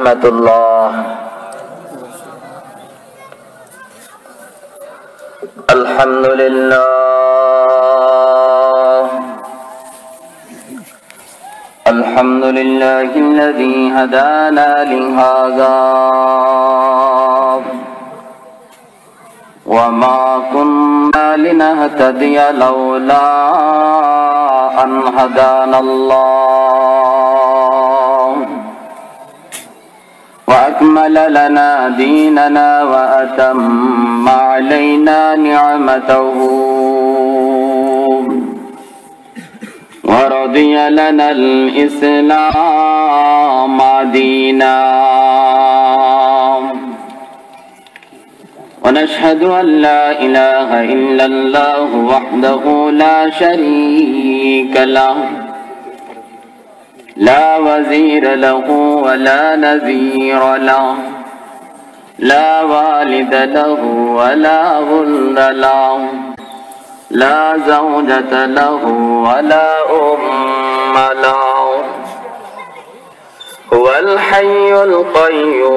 rahmatullah. Alhamdulillah. Alhamdulillahilladzi hadana li hadza wa ma kunna linahtadiya laula an hadana Allah wa akmala lana dinana wa atamma alaina ni'matahu wa radiya lana al-islam dina wa nashhadu an la ilaha illallah wahdahu la sharika lahu la wazira lahu wa la nadhira lahu la walida lahu wa la wulda lahu la zawjata lahu wa la umma lahu huwal hayyul qayyum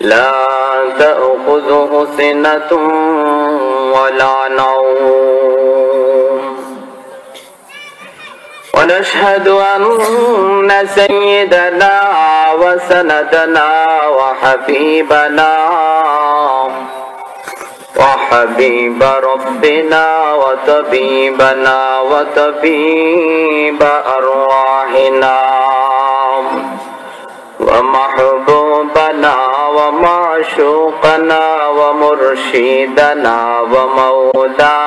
la ta'khudhuhu sinatun wa la nawm wa nashhadu anna sayyidana wa sanadana wa habibana وحبيب ربنا وطبيبنا وطبيب أرواحنا ومحبوبنا ومعشوقنا ومرشدنا ومولانا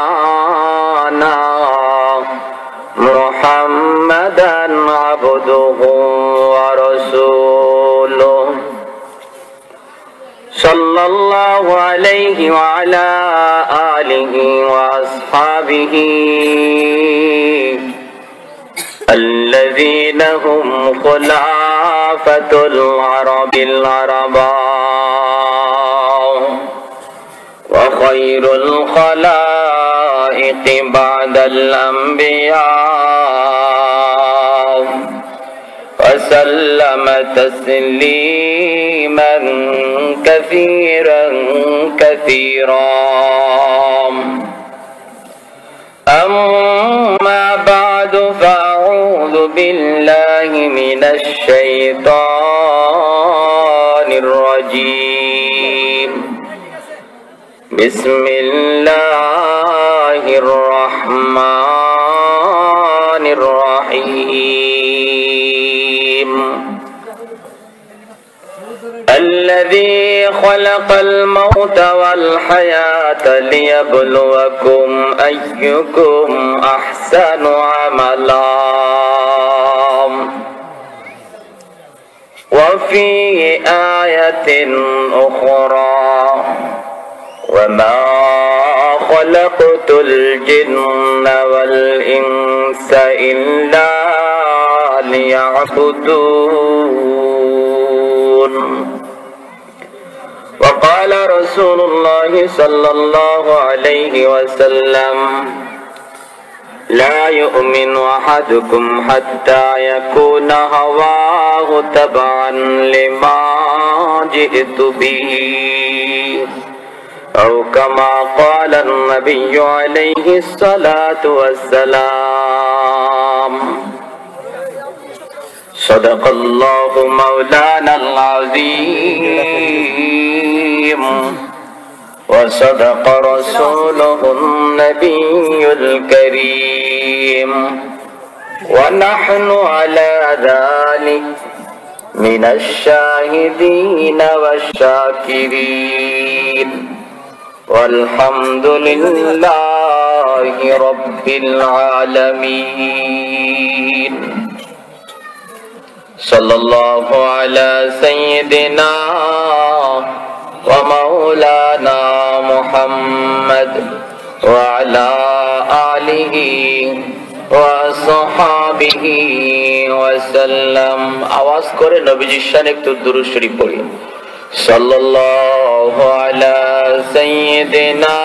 محمدا عبده ورسوله صلى الله عليه وعلى آله وأصحابه الذين هم خلافة العرباء وخير الخلائق بعد الأنبياء وسلم تسليما كثيرا كثيرا أما بعد فأعوذ بالله من الشيطان الرجيم بسم الله الرحمن الرحيم الذي خلق الموت والحياة ليبلوكم أيكم أحسن عملا وفي آية أخرى وما خلقت الجن والإنس إلا ليعبدون وقال رسول الله صلى الله عليه وسلم لا يؤمن أحدكم حتى يكون هواه تبعا لما جئت به أو كما قال النبي عليه الصلاة والسلام صدق الله مولانا العظيم وصدق رسوله النبي الكريم ونحن على ذلك من الشاهدين والشاكرين والحمد لله رب العالمين صلى الله على سيدنا ومولانا محمد وعلى آله وصحابه وسلم আওয়াজ করে নবীজির শানে একটু দুরূদ শরীফ পড়ি সাল্লাল্লাহু আলা সাইয়্যিদিনা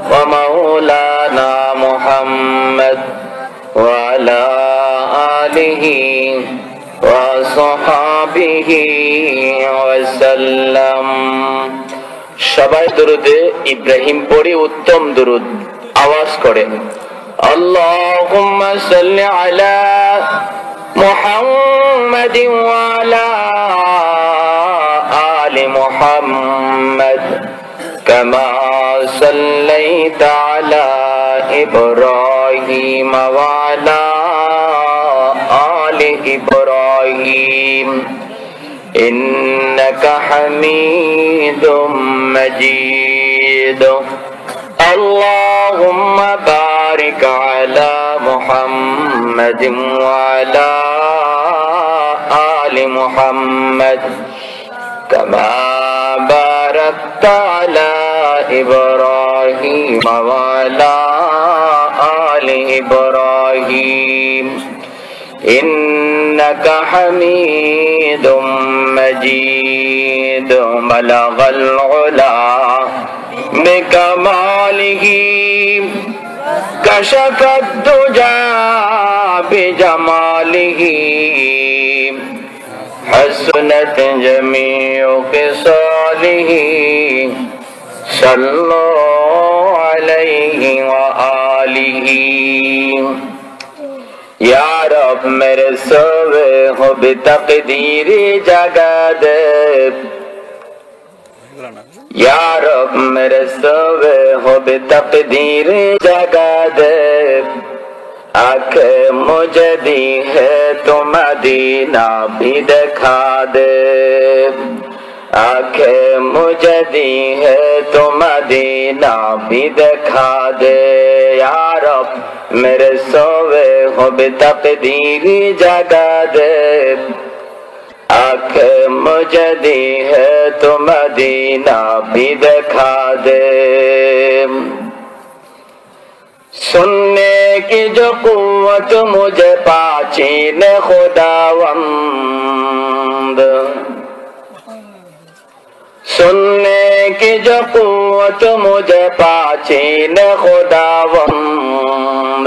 ওয়া মাওলানা মুহাম্মদ ওয়া আলা وصحبه وسلم সবাই দরুদে ইব্রাহিম পড়ে উত্তম দরুদ আওয়াজ করে আল্লাহুম্মা সাল্লি আলা মুহাম্মাদিন ওয়া আলা আলি মুহাম্মাদ কামা সাল্লাইতা আলা ইব্রাহিম ওয়া আলা আলি ইব্রাহিম إنك حميد مجيد اللهم بارك على محمد وعلى آل محمد كما باركت على إبراهيم وعلى آل إبراهيم إنك حميد مجيد بلغ العلا بكماله كشف الدجى بجماله حسنت جميع خصاله صلوا عليه وآله या रब मेरे सोवे हो बेतकदीर जगा दे या रब मेरे सोवे हो बेतकदीर जगा दे आंखें मुझे दी है तो मदीना भी दिखा दे आंखें मुझे दी है तो मदीना भी दिखा दे या रब मेरे सोवे हो बेतकदीर जगा दे आंखें मुझे दी है तो मदीना भी दिखा दे सुनने की जो कुव्वत मुझे पाची ने खुदावंद सुनने की जो कुव्वत मुझे पाची ने खुदावंद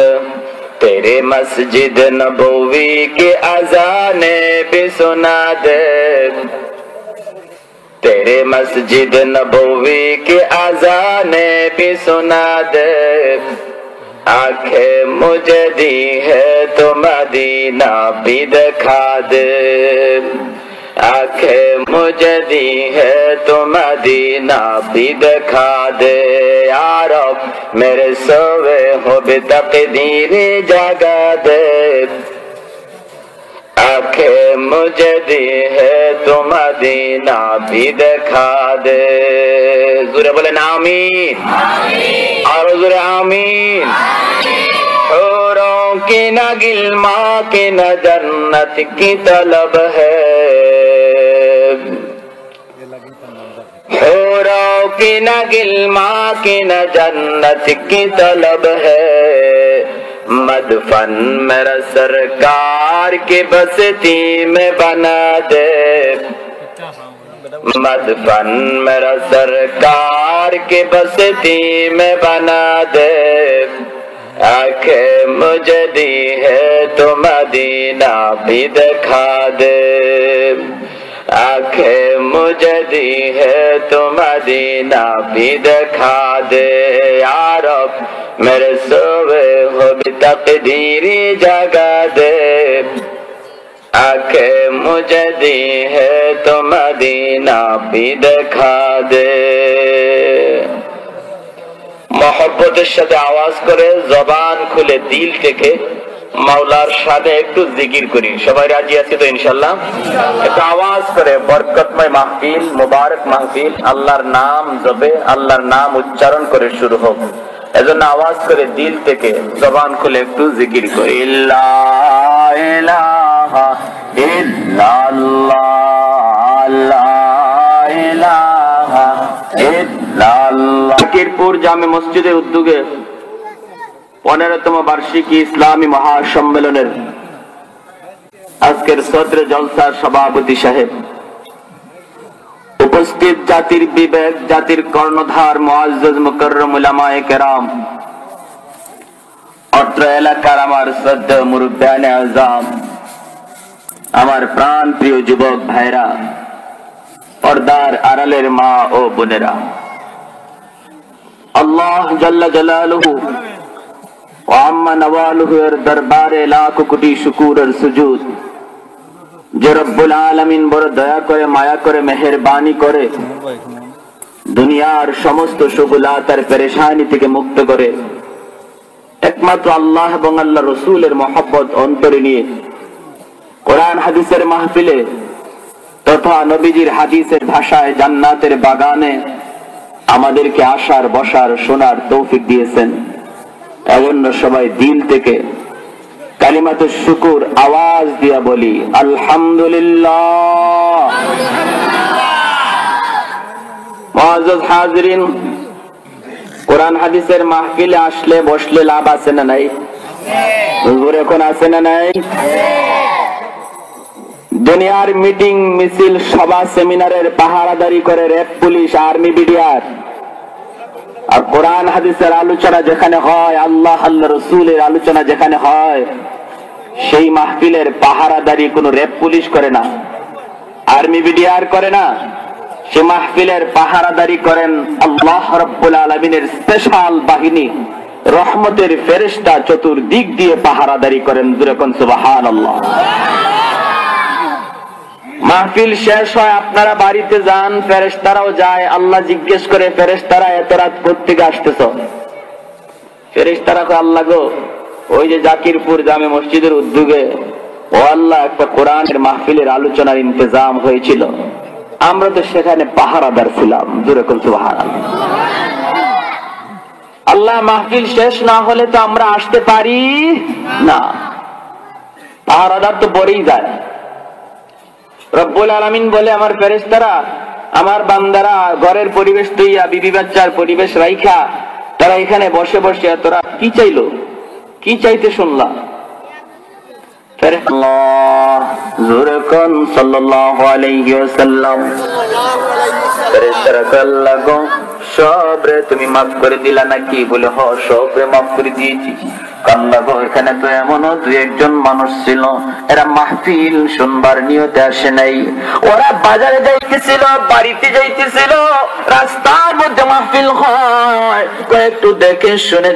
तेरे मस्जिद नबवी की अज़ाने भी सुना दे तेरे मस्जिद नबवी की अज़ाने भी सुना दे आंखें मुझे दी है तो मदीना भी दिखा दे आंखें मुझे दी है तो मदीना भी दिखा दे या रब मेरे सोवे हो बेतकदीर जगा दे आंखें मुझे दी है तो मदीना भी दिखा दे ज़ोरे बोले ना आमीन और ज़ोरे आमीन हूरों की न गिल्मा की न जन्नत की तलब है हूरों की न गिल्मा की न जन्नत की तलब है मदफन मेरा सरकार की बस्ती में बना दे मदफन मेरा सरकार की बस्ती में बना दे आंखें मुझे दी है तो मदीना भी दिखा दे आंखें मुझे दी है तो मदीना भी दिखा दे या रब मेरे सोवे हो बेतकदीर जगा दे आंखें मुझे दी है तो मदीना भी दिखा दे मोहब्बतेर साथे आवाज करे जबान खुले दिल থেকে মাওলার সাথে একটু জিকির করি সবাই রাজি আছে তো ইনশাআল্লাহ একটু আওয়াজ করে বরকতময় মাহফিল মুবারক মাহফিল আল্লাহর নাম জপে আল্লাহর নাম উচ্চারণ করে শুরু হোক এজন্য আওয়াজ করে দিল থেকে জবান খুলে একটু জিকির করি লা ইলাহা ইল্লাল্লাহ লা ইলাহা ইল্লাল্লাহ কিরপুর জামে মসজিদের উদ্যোগে 15তম বার্ষিকী ইসলামী মহাসম্মেলনের আজকের সদর জলসার সভাপতি সাহেব উপস্থিত জাতির বিবেক জাতির কর্ণধার মুআজ্জাজ মুকাররম উলামায়ে কেরাম অত্র এলাকার আমার শ্রদ্ধেয় মুরব্বিয়ানে আযম আমার প্রাণ প্রিয় যুবক ভাইরা, পর্দার আড়ালের মা ও বোনেরা, আল্লাহ জাল্লা জালালুহু ও আম্মা নওয়ালুহু এর দরবারে লাখ কোটি শুকর আর সুজুদ যে রব্বুল আলামিন বড় দয়া করে, মায়া করে, মেহেরবানি করে দুনিয়ার সমস্ত শুগুলাত আর পেরেশানি থেকে মুক্ত করে একমাত্র আল্লাহ এবং আল্লাহ রসুলের মহব্বত অন্তরে নিয়ে কোরআন হাদিসের মাহফিলে তথা নবীজির হাদিসের ভাষায় জান্নাতের বাগানে আমাদেরকে আসার, বসার, শোনার তৌফিক দিয়েছেন। এজন্য সবাই দিল থেকে কালিমাতুশ শুকুর আওয়াজ দিয়া বলি আলহামদুলিল্লাহ। মুআজ্জাজ হাজিরিন, কোরআন হাদিসের মাহফিলে আসলে বসলে লাভ আছে না নাই? হুজুর এখন আছে না নাই? দুনিয়ার মিটিং, মিছিল, সভা, সেমিনারের পাহারাদারি করে র্যাব, পুলিশ, আর্মি, বিডিআর। আর কোরআন হাদিসের আলোচনা যেখানে হয়, আল্লাহ আল্লাহ রসুলের আলোচনা যেখানে হয়, সেই মাহফিলের পাহারাদারি কোনো র্যাব পুলিশ করে না, আর্মি বিডিআর করে না। সে মাহফিলের পাহারাদারি করেন আল্লাহ রাব্বুল আলামিনের স্পেশাল বাহিনী, রহমতের ফেরেশতা চতুর্দিক দিয়ে পাহারাদারি করেন। যেরকম সুবহানাল্লাহ। মাহফিল শেষ হয়, আপনারা বাড়িতে যান, ফেরেশতারাও যায়। আল্লাহ জিজ্ঞেস করে, ফেরেশতারা এত রাত কোত্থেকে আসতেছ? ফেরেশতারা কয়, আল্লাহ গো, ওই যে জাকিরপুর জামে মসজিদের উদ্যোগে ও আল্লাহ একটা কোরআনের মাহফিলের আলোচনার ইন্তজাম হয়েছিল, আমরা তো সেখানে পাহারাদার ছিলাম। যেরকম সুবহানাল্লাহ। আল্লাহ, মাহফিল শেষ না হলে তো আমরা আসতে পারি না, পাহারাদার তো পরেই যায়। রব্বুল আলামিন বলে, আমার ফেরেশতারা, আমার বান্দারা ঘরের পরিবেশ তৈয়া, বিবি বাচ্চার পরিবেশ রাইখা তারা এখানে বসে বসে তোরা কি চাইলো, কি চাইতে শুনলা? সাল্লাল্লাহু আলাইহি ওয়াসাল্লাম ফেরেশতারা আল্লাহ গো, সবরে তুমি মাফ করে দিলা নাকি? বলে, হ, সবরে মাফ করে দিয়েছি। আল্লাহ গো, এখানে তো এমনও দুই একজন মানুষ ছিল, এরা মাহফিল শুনবার নিয়তে আসে নাই, ওরা বাজারে যাইতেছিল, বাড়িতে যাইতেছিল, রাস্তার মধ্যে মাহফিল হয়, একটু দেখে শুনে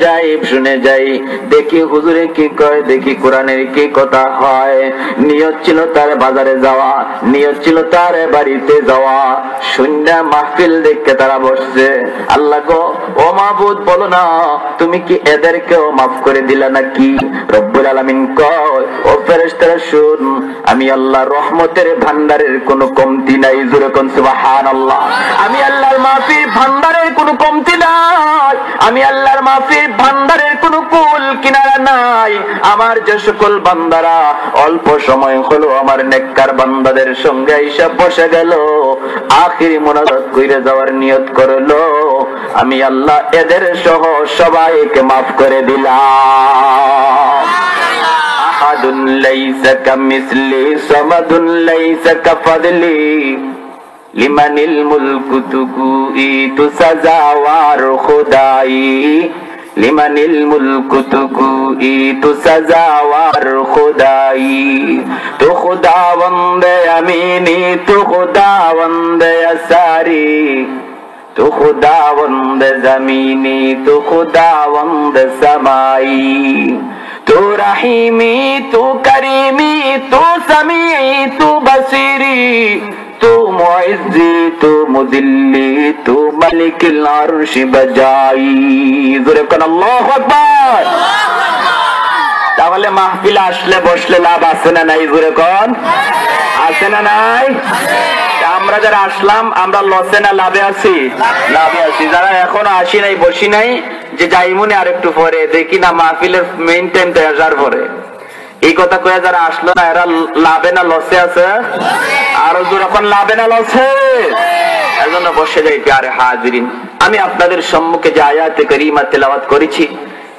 যাই, দেখি হুজুরে কি কয়, দেখি কোরআনের কি কথা হয়। নিয়ত ছিল তার বাজারে যাওয়া, নিয়ত ছিল তার বাড়িতে যাওয়া, শুননা মাহফিল দেখতে তারা বসছে। আল্লাহ গো, ও মাবুদ, বলো না তুমি কি এদেরকেও মাফ করে দিলা নাকি? রব্বুল আলামিন কয়, ও ফেরেশতারা শুন, আমি আল্লাহ রহমতের ভান্ডারের কোনো কমতি নাই। যেরকম সুবহানাল্লাহ। আমি আল্লাহর মাফির ভান্ডারের কোনো কমতি নাই, আমি আল্লাহর মাফির ভান্ডারের কোনো কুল কিনারা নাই। আমার যে সকল বান্দারা অল্প সময় হলো আমার নেককার বান্দাদের সঙ্গে এসে বসে গেল, আখিরি মুনাজাত কইরে যাওয়ার নিয়ত করলো, আমি আল্লাহ এদের সহ সবাইকে মাফ করে দিলাম। আহাদুন লাইসা কামিসলি সামাদুন লাইসা কাফাদলি লিমানিল মুলকু তুকুইতু সাজাওয়ার খুদাই, লিমানিল মুলকু তুকুইতু সাজাওয়ার খুদাই। তু খুদাবন্দে আমিনি, তু খুদাবন্দে আসারি, তু খুদাবন্দে জমিনি, তু খুদাবন্দে সামাই। তু রহিমি, তু করিমি, তু সামিঈ, তু বসিরি, তু মুইজ্জি, তু মুদিল্লি, তু মালিকুল আরশি বজাই। জোরে কোন আল্লাহু আকবার। তাহলে মাহফিল আসলে বসলে লাভ আছে না নাই? জোরে কোন আছে না নাই? আমরা যারা আসলাম, আমরা লসে না লাভে আছি? লাভে আছি। যারা এখনো আসি নাই, বসি নাই, যে যাইমুনি আর একটু পরে দেখি না মাহফিলের মেইন টাইমটা আসার পরে, এই কথা কয়ে যারা আসলো না, এরা লাভে না লসে আছে? আরো যখন লাভে না লসে? এজন্য বসে যাই। প্যারে হাজিরিন, আমি আপনাদের সম্মুখে যে আয়াতে কারিমা তেলাওয়াত করেছি,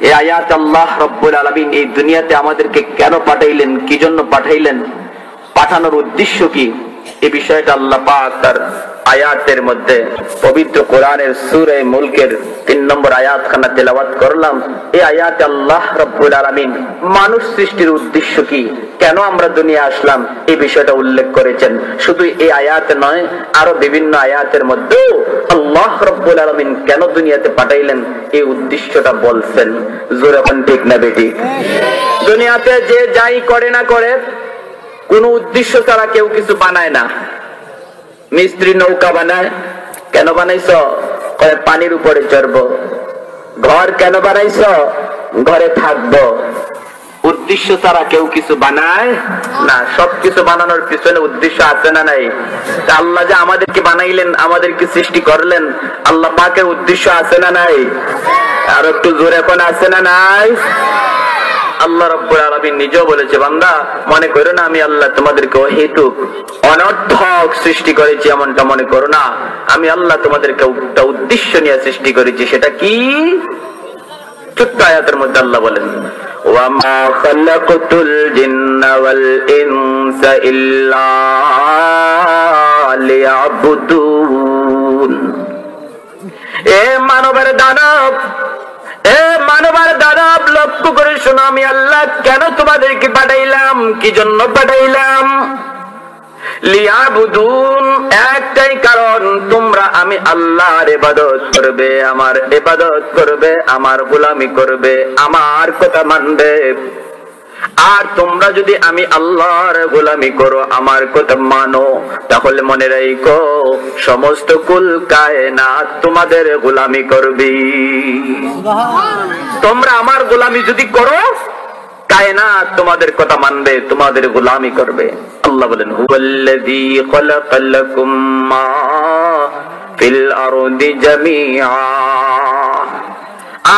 এই আয়াত আল্লাহ রব্বুল আলামিন এই দুনিয়াতে আমাদেরকে কেন পাঠাইলেন, কি জন্য পাঠাইলেন, পাঠানোর উদ্দেশ্য কি, এই বিষয়টা আল্লাহ পাক তার আয়াতের মধ্যে পবিত্র কোরআনের সূরা মুলকের 3 নম্বর আয়াত খানা তেলাওয়াত করলাম। এই আয়াতে আল্লাহ রাব্বুল আলামিন মানুষ সৃষ্টির উদ্দেশ্য কি, কেন আমরা দুনিয়া আসলাম, এই বিষয়টা উল্লেখ করেছেন। শুধু এই আয়াতে নয়, আরো বিভিন্ন আয়াতের মধ্যে আল্লাহ রাব্বুল আলামিন কেন দুনিয়াতে পাঠাইলেন এই উদ্দেশ্যটা বলছেন। জোরে কোন ঠিক না বেটি? দুনিয়াতে যে যাই করে না করে কোন উদ্দেশ্য ছাড়া কেউ কিছু বানায় না। মিস্ত্রি নৌকা বানায়, কেন বানাইছো? কয় পানির উপরে চড়বো। ঘর কেন বানাইছো? ঘরে থাকবো। উদ্দেশ্য ছাড়া কেউ কিছু বানায় না। সবকিছু বানানোর পিছনে উদ্দেশ্য আছে না নাই? আল্লাহ যে আমাদেরকে বানাইলেন, আমাদেরকে সৃষ্টি করলেন, আল্লাহ পাকের উদ্দেশ্য আছে না নাই? আর একটু জোরে এখন আছে না নাই? আল্লাহ রাব্বুল আলামিন নিজেও বলেছে, বান্দা মনে করো না আমি আল্লাহ তোমাদেরকে অহেতুক অনর্থক সৃষ্টি করেছি, এমনটা মনে করো না। আমি আল্লাহ তোমাদেরকে একটা উদ্দেশ্য নিয়ে সৃষ্টি করেছি। সেটা কি? ছোট্ট আয়াতের মধ্যে আল্লাহ বলেন, ওয়ামা খালাকতুল জিন্না ওয়াল ইনসা ইল্লা লিয়াবুদুন। এ মানবের দানব, এ মানবের দানব, লক্ষ্য করে শোনো, আমি আল্লাহ কেন তোমাদেরকে পাঠাইলাম, কি জন্য পাঠাইলাম? লিয়াবুদুন, একটাই কারণ, তোমরা আমি আল্লাহর ইবাদত করবে, আমার ইবাদত করবে, আমার গোলামি করবে, আমার কথা মানবে। আর তোমরা যদি আমি আল্লাহর গোলামি করো, আমার কথা মানো, তাহলে মনে রাখো সমস্ত কুল কায়নাত তোমাদের গোলামি করবে। তোমরা আমার গোলামি যদি করো, কায়নাত তোমাদের কথা মানবে, তোমাদের গোলামি করবে। আল্লাহ বলেন, হুয়াল্লাযী খালাকালাকুম মা ফিল আরদি জামিআ।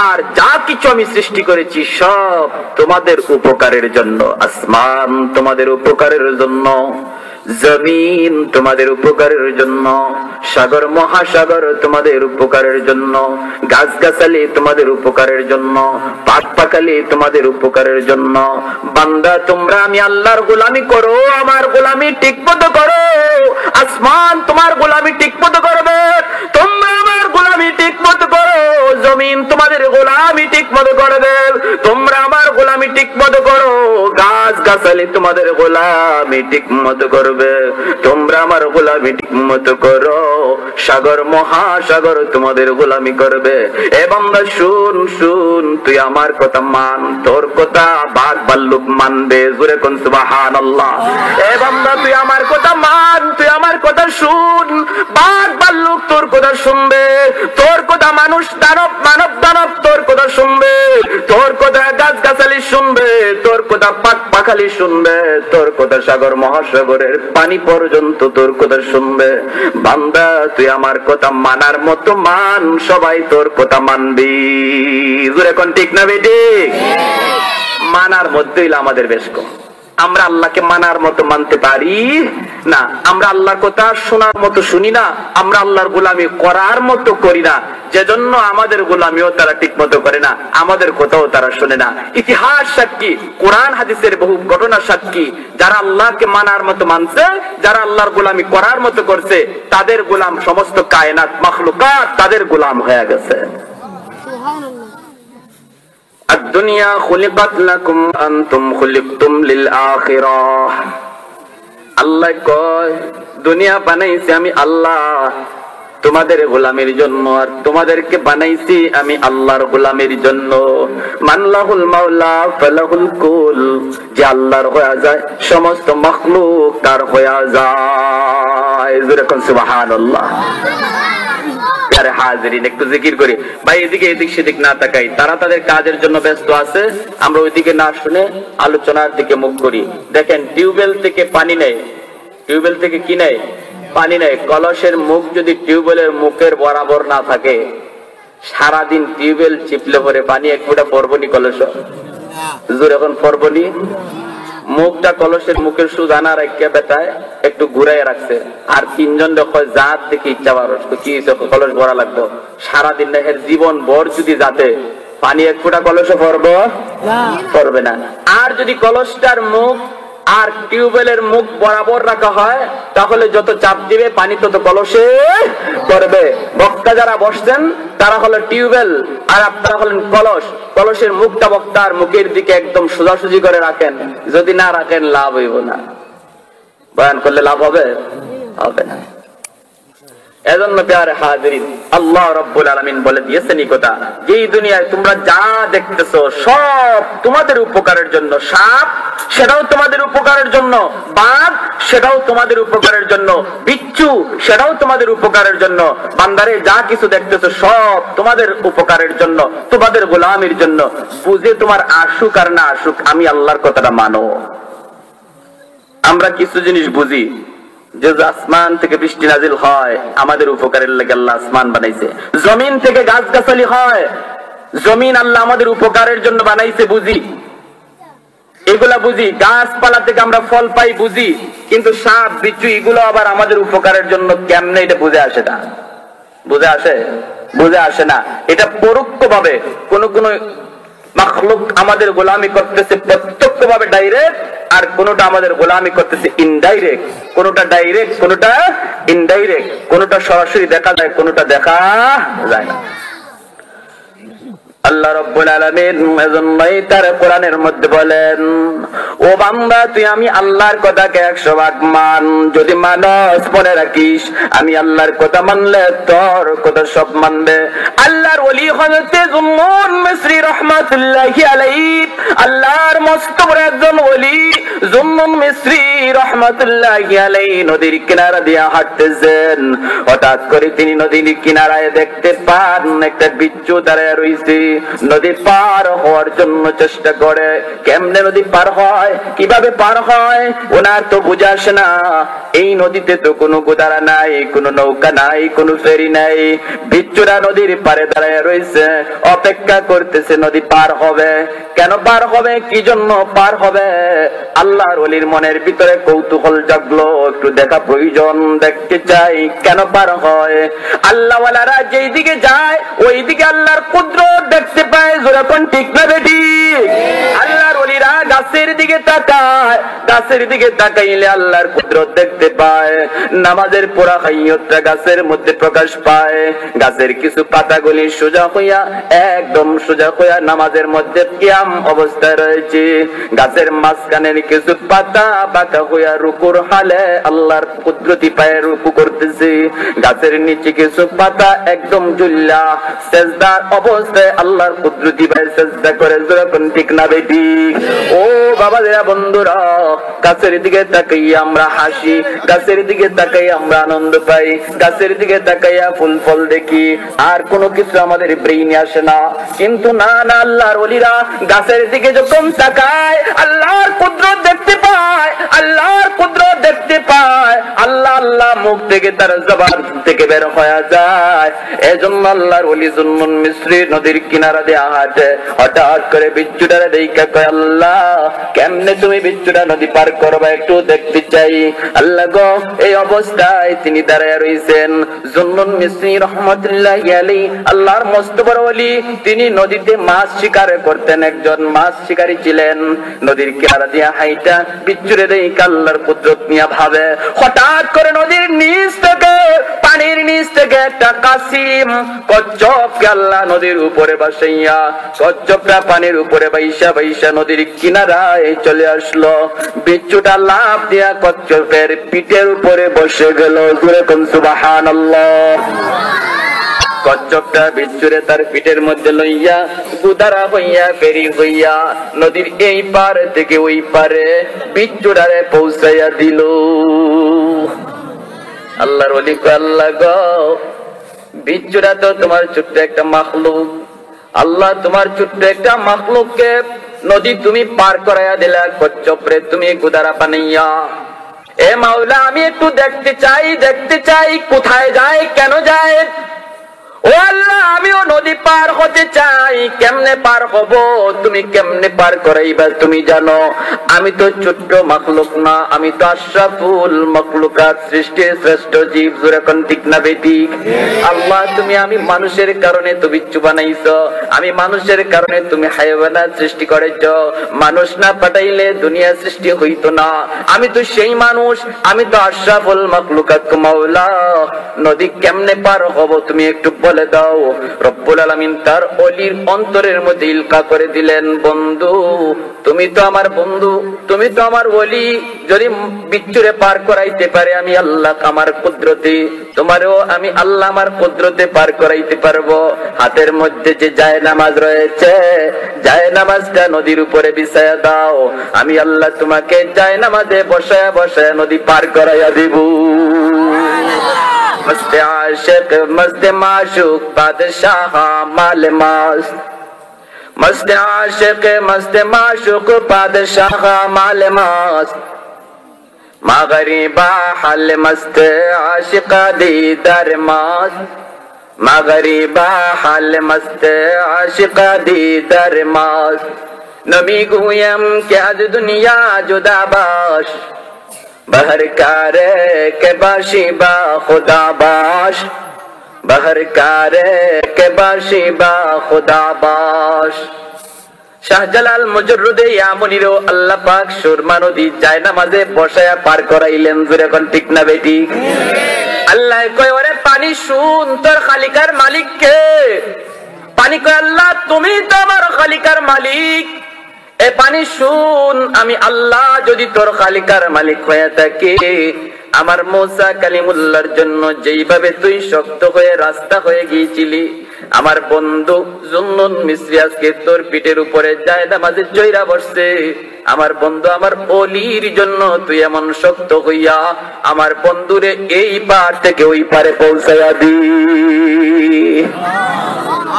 আর যা কিছু আমি সৃষ্টি করেছি সব তোমাদের উপকারের জন্য। আসমান তোমাদের উপকারের জন্য, জমিন তোমাদের উপকারের জন্য, সাগর মহাসাগর তোমাদের উপকারের জন্য, গাছগাছালি তোমাদের উপকারের জন্য, পাক পাখালি তোমাদের উপকারের জন্য। বান্দা তোমরা আমি আল্লাহর গোলামি করো, আমার গোলামি ঠিকমতো করো। আসমান তোমার গোলামি ঠিকমতো করবে, তোমরা আমার গোলামি ঠিকমতো করো। জমিন তোমাদের গোলামি ঠিকমতো করবে, তোমরা আমার গোলামি ঠিকমতো করো। গাছ গাছালি তোমাদের গোলামি ঠিকমতো করবে, তোমরা আমার গোলামি ঠিকমতো করো। সাগর মহাসাগর তোমাদের গোলামি করবে। এ বান্দা শুন শুন, তুই আমার কথা মান, তোর কথা বাঘ ভাল্লুক মানবে। জোরে কোন সুবহানাল্লাহ। এ বান্দা তুই আমার কথা মান, তুই আমার কথা শুন, বাঘ ভাল্লুক তোর কথা শুনবে, তোর কথা মানুষ দানব মানব দানব তোর কথা শুনবে, তোর কথা গাছ গাছালি শুনবে, তোর কথা পাক পাখালি শুনবে, তোর কথা সাগর মহাসাগরের পানি পর্যন্ত তোর কথা শুনবে। বান্দা তুই আমার কথা মানার মতো মান, সবাই তোর কথা মানবি। জোরে কোন ঠিক না বেটি? মানার মধ্যেই আমাদের বেশ কম। আমরা আল্লাহকে মানার মতো মানতে পারি না, আমরা আল্লাহর কথা শোনার মতো শুনি না, আমরা আল্লাহর গোলামি করার মতো করি না। যেজন্য আমাদের গোলামিও তারা ঠিক মতো করে না, আমাদের কথাও তারা শোনে না। ইতিহাস সাক্ষী, কোরআন হাদিসের বহু ঘটনা সাক্ষী, যারা আল্লাহকে মানার মতো মানছে, যারা আল্লাহর গোলামি করার মতো করছে, তাদের গোলাম সমস্ত কায়নাত মাখলুকাত তাদের গোলাম হয়ে গেছে। الدنيا خلقت لكم أنتم خلقتم للآخرة। আল্লাহ কয় দুনিয়া বানাইছি আমি আল্লাহ তোমাদের গোলামের জন্য, আর তোমাদেরকে বানাইছি আমি আল্লাহর গোলামের জন্য। মানলাহুল মাওলা ফালাহুল কুল, যে আল্লাহর হয়ে যায় সমস্ত মাখলুক তার হয়ে যায়। জোরে কোন সুবহানাল্লাহ। আরে হাজিরিন, একটু জিকির করি ভাই, এদিকে এদিক সেদিক না তাকাই, তারা তাদের কাজের জন্য ব্যস্ত আছে, আমরা ওইদিকে না শুনে আলোচনার দিকে মুখ করি। দেখেন টিউবওয়েল থেকে পানি নেয়, টিউবওয়েল থেকে কি নেয়? পানি নেয়। কলসের মুখ যদি টিউবওয়েলের মুখের বরাবর না থাকে, সারাদিন টিউবওয়েল চিপলে পরে পানি এক ফোঁটা পড়বনি কলস? জোর এখন পড়বনি। মুখটা কলসের মুখের সুজানা রাখিয়া বেটায় একটু ঘুরাই রাখছে, আর তিনজন দেখো জাত থেকে ইচ্ছা বারো কি কলস ভরা লাগতো। সারাদিন দেখেন জীবন ভর যদি যাতে পানি এক ফোঁটা কলসে পড়বো? পড়বে না। আর যদি কলসটার মুখ আর টিউবওয়েলের মুখ বরাবর রাখা হয়, তাহলে যত চাপ দিবে পানি তত কলসে করবে। বক্তা যারা বসছেন তারা হলো টিউবওয়েল, আর আপনারা হলেন কলস। কলসের মুখটা বক্তার মুখের দিকে একদম সোজাসুজি করে রাখেন। যদি না রাখেন লাভ হইব না, বয়ান করলে লাভ হবে হবে না। এজন্য প্যারে হাজিরিন, আল্লাহ রাব্বুল আলামিন বলে দিয়েছেন এই কথা, যে এই দুনিয়ায় তোমরা যা দেখতেছো সব তোমাদের উপকারের জন্য। সাপ সেটাও তোমাদের উপকারের জন্য, বাঘ সেটাও তোমাদের উপকারের জন্য, বিচ্ছু সেটাও তোমাদের উপকারের জন্য। বান্দারে যা কিছু দেখতেছো সব তোমাদের উপকারের জন্য, তোমাদের গোলামির জন্য। বুঝে তোমার আসুক আর না আসুক, আমি আল্লাহর কথাটা মানো। আমরা কিছু জিনিস বুঝি যে আসমান থেকে বৃষ্টি নাজিল হয় আমাদের উপকারের লাগে, আল্লাহ আসমান বানাইছে। জমিন থেকে গাছগাছালি হয়, জমিন আল্লাহ আমাদের উপকারের জন্য বানাইছে, বুঝি এগুলা বুঝি। গাছপালা থেকে আমরা ফল পাই, বুঝি। কিন্তু সাপ বিচ্ছু এগুলো আবার আমাদের উপকারের জন্য কেমনে, এটা বুঝে আসে না। বুঝে আসে? বুঝে আসে না। এটা পরোক্ষ ভাবে কোন কোন মাখলুক আমাদের গোলামি করতেছে প্রত্যক্ষ ভাবে ডাইরেক্ট, আর কোনটা আমাদের গোলামি করতেছে ইনডাইরেক্ট। কোনটা ডাইরেক্ট, কোনটা ইনডাইরেক্ট, কোনটা সরাসরি দেখা যায়, কোনটা দেখা যায় না। আল্লাহ রাব্বুল আলামিন এজন্যই তার কোরআনের মধ্যে বলেন, ও বান্দা তুই আমি আল্লাহর কথাকে 100 মান। যদি মানস মনে রাখিস, আমি আল্লাহর কথা মানলে তোর কথা সব মানবে। আল্লাহর ওলি হযরত জুন্নুন মিসরি রাহমাতুল্লাহি আলাইহি, আল্লাহর মস্ত বড় একজন ওলি জুন্নুন মিসরি রাহমাতুল্লাহি আলাইহি নদীর কিনারা দিয়ে হাঁটতেছেন। হঠাৎ করে তিনি নদীর কিনারায় দেখতে পান একটা বিচ্ছু দাঁড়ায় রইছে। নদী পার হওয়ার জন্য চেষ্টা করে, কেমনে নদী পার হয়, কিভাবে পার হয় ওনার তো বুঝে আসে না। এই নদীতে তো কোনো গোদারা নাই, কোনো নৌকা নাই, কোনো ফেরি নাই। বিচ্ছুরা নদীর পারে দাঁড়ায় রয়েছে, অপেক্ষা করতেছে নদী পার হবে। কেন পার হবে, কি জন্য পার হবে? আল্লাহর ওলির মনের ভিতরে কৌতূহল জাগলো, একটু দেখা প্রয়োজন, দেখতে চাই কেন পার হয়। আল্লাহ ওয়ালারা যেই দিকে যায় ওই দিকে আল্লাহর কুদরত দেখতে পায়। যখন ঠিক না বেটি, আল্লাহর ওলিরা গাছের দিকে তাকায়, গাছের দিকে তাকাইলে আল্লাহর কুদরত দেখতে পায়। নামাজের পোড়া হাইয়তটা গাছের মধ্যে প্রকাশ পায়। গাছের কিছু পাতাগুলি সোজা হইয়া, একদম সোজা হইয়া নামাজের মধ্যে কিয়াম অবস্থায় রয়েছে। গাছের মাঝখানের কিছু পাতা বাঁকা হইয়া রুকুর হালে আল্লাহর কুদরতি পায়ে রুকু করতেছে। গাছের নিচে কিছু পাতা একদম ঝুল্লা সেজদার অবস্থায় আল্লাহর কুদরতি পায়ে সেজদা করে। যখন ঠিক না বেটি, ও বাবারা বন্ধুরা, গাছের দিকে তাকাইয়া আমরা হাসি, গাছের দিকে তাকাইয়া আমরা আনন্দ পাই, গাছের দিকে তাকাইয়া ফুল ফল দেখি, আর কোনো কিছু আমাদের ব্রেইনে আসে না। কিন্তু না না, আল্লাহর ওলিরা গাছের দিকে যখন তাকায় আল্লাহর কুদরত দেখতে পায়, আল্লাহর কুদরত দেখতে পায়। আল্লাহ আল্লাহ মুখ থেকে তার জবান থেকে বের হয়ে যায়। এজন্য আল্লাহর ওলি জুন্নুন মিসরি নদীর কিনারা দিয়ে হাঁটে। হঠাৎ করে বিচ্ছুটারে দেখা কয়, আল্লাহ কেমনে তুমি বিচ্ছুটা নদী পার করবা, একটু দেখতে চাই। আল্লাহ গো, এই অবস্থায় তিনি দাঁড়ায় রয়েছেন। জুন্নুন মিসরি রাহমাতুল্লাহি আলাইহি আল্লাহর মস্ত বড় ওলি, তিনি নদীতে মাছ শিকার করতেন, একজন মাছ শিকারী ছিলেন। নদীর কিনারা দিয়ে হাইটা বিচ্ছুরে দেখা আল্লাহর কুদরত নিয়ে ভাবে। হঠাৎ করে নদীর নিচ থেকে, পানির নিচ থেকে একটা কাসিম কচ্ছপকে আল্লাহ নদীর উপরে বসাইয়া, কচ্ছপটা পানির উপরে বাইসা বাইসা নদীর কিনারায় চলে আসলো। বিচ্ছুটা লাফ দিয়া কচ্ছপের পিঠের উপরে বসে গেল। জোরে কোন সুবহানাল্লাহ। কচ্ছপটা বিচ্ছুরে তার পিঠের মধ্যে লইয়া গুদারা হইয়া ফেরি হইয়া নদীর এই পার থেকে ওই পারে বিচ্ছুটারে পৌঁছাইয়া দিল। আল্লাহর ওলি কয়, আল্লাহ গো, বিচ্ছুটা তো তোমার ছোট্ট একটা মাখলুক। আল্লাহ তোমার ছোট্ট একটা মাখলুককে নদী তুমি পার করাইয়া দিলা, কচ্ছপরে তুমি গুদারা বানাইয়া। এ মাওলা, আমি একটু দেখতে চাই, দেখতে চাই কোথায় যায়, কেন যায়। ও আল্লাহ, আমিও নদী পার হতে চাই, কেমনে পার হব? তুমি কেমনে পার করাইবা তুমি জানো। আমি তো ছোট্ট মাখলুক না, আমি তো আশরাফুল মাখলুকাত, সৃষ্টির শ্রেষ্ঠ জীব। যেরকম ঠিক না বেঠিক? আল্লাহ, আমি মানুষের কারণে তো বিচ্ছু বানাইছো, আমি মানুষের কারণে তুমি হায়াওয়ানাত সৃষ্টি করেছো। মানুষ না পাঠাইলে দুনিয়া সৃষ্টি হইতো না। আমি তো সেই মানুষ, আমি তো আশরাফুল মাখলুকাত মাওলা। নদী কেমনে পার হব তুমি একটু বলে দাও। রব্বুল আলামিন তার ওলির অন্তরের মধ্যে ইলকা করে দিলেন, বন্ধু তুমি তো আমার বন্ধু, তুমি তো আমার ওলি। যদি বিচ্ছুরে পার করাইতে পারে আমি আল্লাহ আমার কুদরতে, তোমারও আমি আল্লাহ আমার কুদরতে পার করাইতে পারবো। হাতের মধ্যে যে জায়নামাজ রয়েছে, জায়নামাজটা নদীর উপরে বিছায়া দাও, আমি আল্লাহ তোমাকে জায়নামাজে বসায়া বসায়া নদী পার করাইয়া দিব। मस्त आशिक मस्त माशूक बादशाह माल मस्त, मस्त आशिक मस्त माशूक बादशाह माल मस्त, मगरिबा हल मस्त आशिका दीदार मस्त, मगरिबा हल मस्त आशिका दीदार मस्त। नबी गुयम के आज दुनिया जुदा बाश, बहर कारे के बाशी बा खुदा बाश, बहर कारे के बाशी बा खुदा बाश। শাহজালাল মুজররুদে ইয়ামনিরও আল্লাহ পাক সুরমা নদী জায়নামাজে বসায়া পার করাইলেন। যেরকম ঠিক না বেঠিক? আল্লাহ কয়, ওরে পানি শুন, তোর খালিকার মালিক কে? পানি কয়, আল্লাহ তুমি তো আমার খালিকার মালিক। এ পানি শুন, আমি আল্লাহ যদি তোর খালিকার মালিক হয়ে থাকি, আমার মুসা কালিমুল্লাহর জন্য যেইভাবে তুই শক্ত হয়ে রাস্তা হয়ে গিয়েছিলি, আমার বন্ধু জুন্নুন মিসরি আজকে তোর পিঠের উপরে জায়নামাজে চইরা বসছে। আমার বন্ধু আমার ওলির জন্য তুই এমন শক্ত হইয়া আমার বন্ধুরে এই পার থেকে ওই পারে পৌঁছাইয়া দি।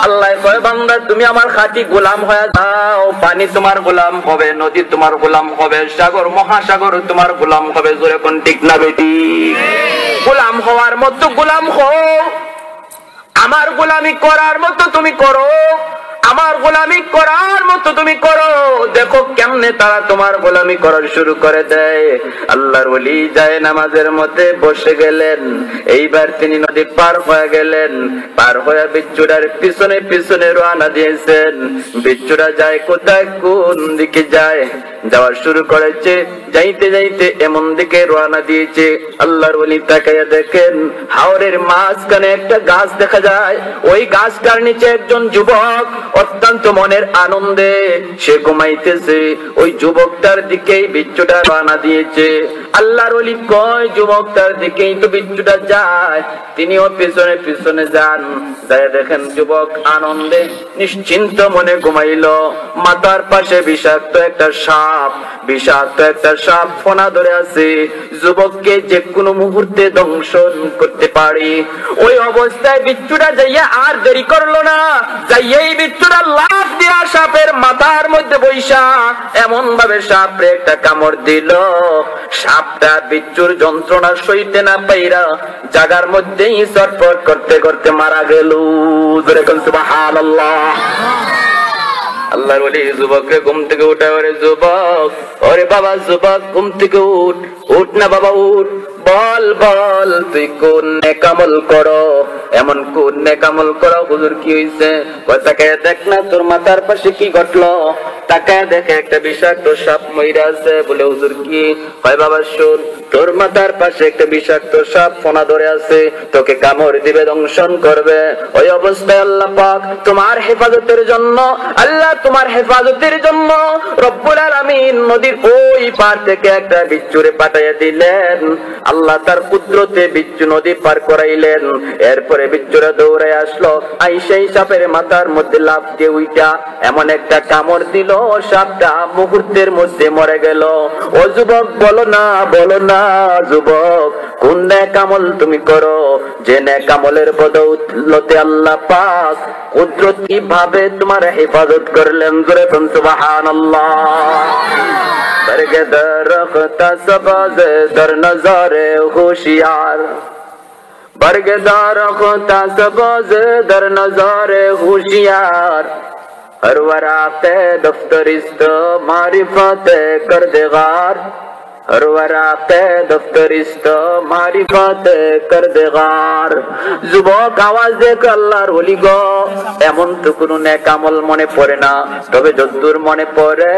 আল্লাহ কয়, বান্দা তুমি আমার খাঁটি গোলাম হয়ে যাও। পানি তোমার গোলাম হবে, নদী তোমার গোলাম হবে, সাগর মহাসাগর তোমার গোলাম হবে। জোরে কোন ঠিক না বেটি? গোলাম হওয়ার মতো গোলাম হও, আমার গোলামি করার মতো তুমি করো, আমার গোলামি করার মতো তুমি করো। দেখো কেমনে তারা তোমার গোলামি করা শুরু করে দেয়। আল্লাহর ওলি যায় নামাজের মধ্যে বসে গেলেন। এইবার তিনি নদী পার হয়ে গেলেন। পার হয়ে বিচ্ছুটার পিছনে পিছনে রওনা দিয়েছেন। বিচ্ছুটা যায় কোথায়, কোন দিকে যায়? যাওয়া শুরু করেছে। যাইতে যাইতে এমন দিকে রওনা দিয়েছে, আল্লাহর ওলি তাকাইয়া দেখেন হাওরের মাঝখানে একটা গাছ দেখা যায়। ওই গাছটার নিচে একজন যুবক অত্যন্ত মনের আনন্দে সে ঘুমাইতেছে। ওই যুবকটার দিকেই বিচ্ছুটা রওনা দিয়েছে। আল্লাহর ওলি কয়, যুবকটার দিকেই তো বিচ্ছুটা যায়, তিনিও পিছনে পিছনে যান। যায় দেখেন যুবক আনন্দে নিশ্চিন্ত মনে ঘুমাইল। মাথার পাশে বিষাক্ত একটা সাপ, বিষাক্ত একটা সাপ ফোনা ধরে আছে, যুবককে যে কোনো মুহূর্তে দংশন করতে পারে। ওই অবস্থায় বিচ্ছুটা যাইয়া আর দেরি করলো না, যাইয়াই বিচ্ছুটা লাফ দিয়া সাপের মাথার মধ্যে বৈশা এমন ভাবে সাপরে একটা কামড় দিল। সাপটা বিচ্ছুর যন্ত্রণা সইতে না পাইরা জাগার মধ্যেই ছটফট করতে করতে মারা গেল। সুবহানাল্লাহ। আল্লাহর ওলি যুবককে ঘুম থেকে উঠা, ওরে যুবক, ওরে বাবা যুবক, ঘুম থেকে উঠ, উঠ না বাবা উঠ, বল বল তুই কোন নেকামল করো, এমন কোন নেকামল করো? হুজুর কি হইছে? তাকায় দেখ না তোর মাথার পাশে কি ঘটলো। তাকায় দেখে একটা বিষাক্ত সাপ মইরা আছে। বলে হুজুর কি? হয় বাবা শোন, তোর মাথার পাশে একটা বিষাক্ত সাপ ফোনা ধরে আছে, তোকে কামড় দিবে, দংশন করবে। ওই অবস্থায় আল্লাহ পাক তোমার হেফাজতের জন্য, আল্লাহ তোমার হেফাজতের জন্য রব্বুল আলামিন নদীর ওই পার থেকে একটা বিচ্ছুরে পাঠাইয়া দিলেন। আল্লাহ তার কুদরতে বিচ্ছু নদী পার করাইলেন। এরপরে বিচ্ছুরা দৌড়ে আসলো, আইসেই সাপের মাথার মধ্যে লাফ দিয়ে উইটা এমন একটা কামড় দিল, সাপটা মুহূর্তের মধ্যে মরে গেল। ও যুবক বলো না, বলো না যুবক, কোন নেকামল তুমি করো যে নেকামলের বদৌলতে আল্লাহ পাক কুদরতি ভাবে তোমার হেফাজত করলেন। জোরে বলুন সুবহানাল্লাহ। बरगे दरख्त सबज़ दर नज़ारे होशियार, परगेदार खुदा सबोज दर नज़ारे होशियार हर वराक़े दफ्तरिस्त मारिफत करदेगार हर वराक़े दफ्तरिस्त मारिफत करदेगार যুবক আওয়াজ দেখ আল্লাহর ওলি গো এমন তো কোনো নেক আমল মনে পড়ে না তবে যদ্দূর মনে পড়ে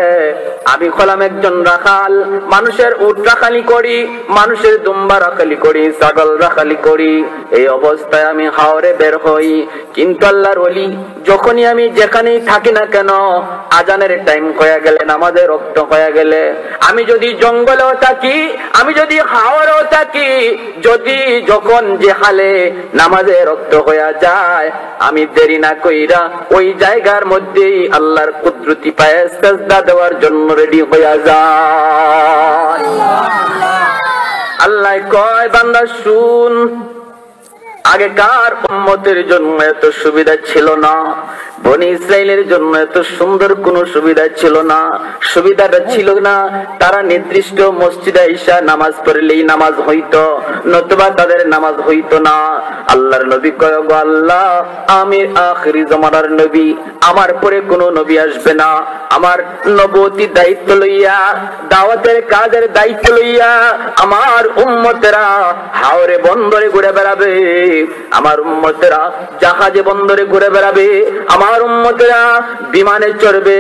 আমি হলাম একজন রাখাল মানুষের উট রাখালি করি মানুষের দুম্বা রাখালি করি ছাগল রাখালি করি এই অবস্থায় আমি হাওরে বের হই কিন্তু আল্লাহর ওলি যখনই আমি যেখানেই থাকি না কেন আজানের টাইম হয়ে গেলে নামাজের ওয়াক্ত হয়ে গেলে আমি যদি জঙ্গলেও থাকি আমি যদি হাওরেও থাকি যদি যখন যে হালে নামাজের ওয়াক্ত হয়ে যায় আমি দেরি না কইরা ওই জায়গার মধ্যেই আল্লাহর কুদরতি পায়ে সিজদা দেওয়ার জন্য রেডি হয়ে যায় আল্লাহ কয় বান্দা শুন আগেকার উম্মতের জন্য এত সুবিধা ছিল না বনি ইসরাইলের জন্য এত সুন্দর কোনো সুবিধা ছিল না সুবিধাটা ছিল না তারা নির্দিষ্ট মসজিদে এসে নামাজ পড়লেই নামাজ হইতো নতুবা তাদের নামাজ হইতো না আল্লাহর নবী কয় গো আল্লাহ আমি আখিরি জামানার নবী আমার পরে কোনো নবী আসবে না আমার নবুয়তি দায়িত্ব লইয়া দাওয়াতের কাজের দায়িত্ব লইয়া আমার উম্মতেরা হাওরে বন্দরে ঘুরে বেড়াবে আমার উম্মতেরা জাহাজে বন্দরে ঘুরে বেড়াবে আমার উম্মতেরা বিমানে চড়বে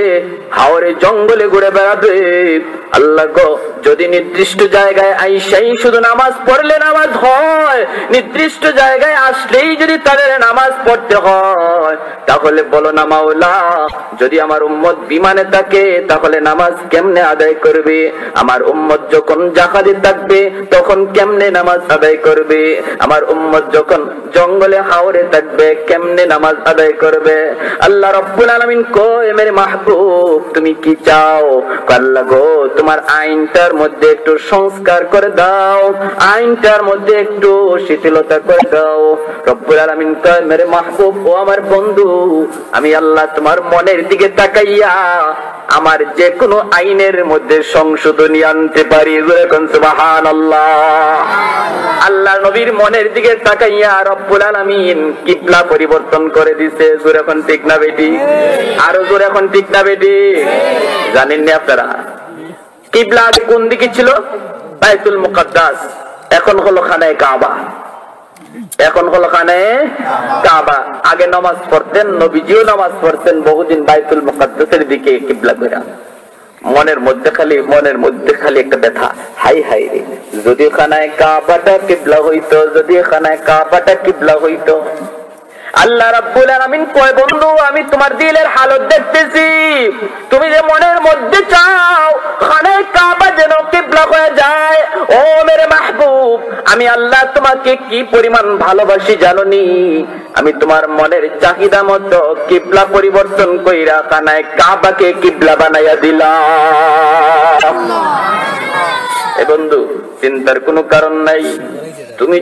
হাওরে জঙ্গলে ঘুরে বেড়াবে আল্লাহ গো যদি নির্দিষ্ট জায়গায় আইসাই শুধু নামাজ পড়লে নামাজ হয় নির্দিষ্ট জায়গায় আসলেই যদি তাদের নামাজ পড়তে হয় তাহলে বলো না মাওলা যদি আমার উম্মত বিমানে থাকে তাহলে নামাজ কেমনে আদায় করবে আমার উম্মত যখন জাহাজে থাকবে তখন কেমনে নামাজ আদায় করবে আমার উম্মত যখন জঙ্গলে হাওরে থাকবে কেমনে নামাজ আদায় করবে আল্লাহ রাব্বুল আলামিন কয় মেরে মাহবুব তুমি কি চাও আল্লাহ গো তোমার আইনটার মধ্যে একটু সংস্কার করে দাও আইনটার মধ্যে একটু শিথিলতা করে দাও রব্বুল আলামিন কয় মেরে মাহবুব ও আমার বন্ধু আমি আল্লাহ তোমার মনের দিকে তাকাইয়া আমার যে কোনো আইনের মধ্যে সংশোধনী আনতে পারি যখন সুবহানাল্লাহ আল্লাহ নবীর মনের দিকে তাকাইয়া রব্বুল আলামিন কিবলা পরিবর্তন করে দিয়েছে জোরে এখন ঠিক না বেটি আরো জোরে এখন ঠিক না বেটি জানেন না আপনারা কিবলা কোন দিকে ছিল বাইতুল মুকাদ্দাস এখন হলো খানায়ে কাবা এখন হলো খানায়ে কাবা আগে নামাজ পড়তেন নবীজিও নামাজ পড়তেন বহুদিন বাইতুল মুকাদ্দাসের দিকে কিবলা করে মনের মধ্যে খালি একটা ব্যথা হাই হাই রে যদি খানায়ে কাবাটা কিবলা হইতো যদি খানায়ে কাবাটা কিবলা হইতো আল্লাহ রাব্বুল আলামিন কয় বন্ধু আমি তোমার দিলের হালত দেখতেছি তুমি যে মনের মধ্যে চাও খানায়ে কাবা যেন কিবলা হয়ে যায় ও মেরে মাহবুব আমি আল্লাহ তোমাকে কি পরিমাণ ভালোবাসি জানোনি আমি তোমার মনের চাহিদা মতো কিবলা পরিবর্তন কইরা খানায়ে কাবাকে কিবলা বানাইয়া দিলাম এ বন্ধু চিন্তার কোনো কারণ নাই তুমি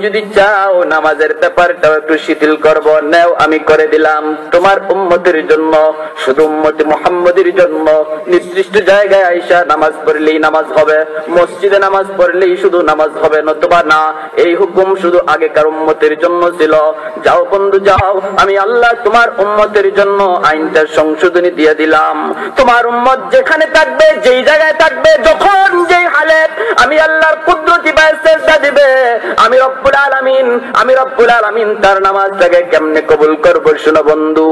যদি চাও নামাজের ব্যাপারটাও একটু শিথিল করবো নাও আমি করে দিলাম তোমার উম্মতের জন্য শুধু উম্মতে মুহাম্মদের জন্য নির্দিষ্ট জায়গায় আইসা নামাজ পড়লেই নামাজ হবে মসজিদে নামাজ পড়লেই শুধু নামাজ হবে নতুবা না এই হুকুম শুধু আগেকার উম্মতের জন্য ছিল যাও বন্ধু যাও আমি আল্লাহ তোমার উম্মতের জন্য আইনটা সংশোধনী দিয়ে দিলাম তোমার উম্মত যেখানে থাকবে যেই জায়গায় থাকবে যখন যেই হালত আমি আল্লাহর কুদরতি পায়ে সিজদা দিবে আমি রব্বুল আলামিন তার নামাজটাকে কেমনে কবুল করব শোনো বন্ধু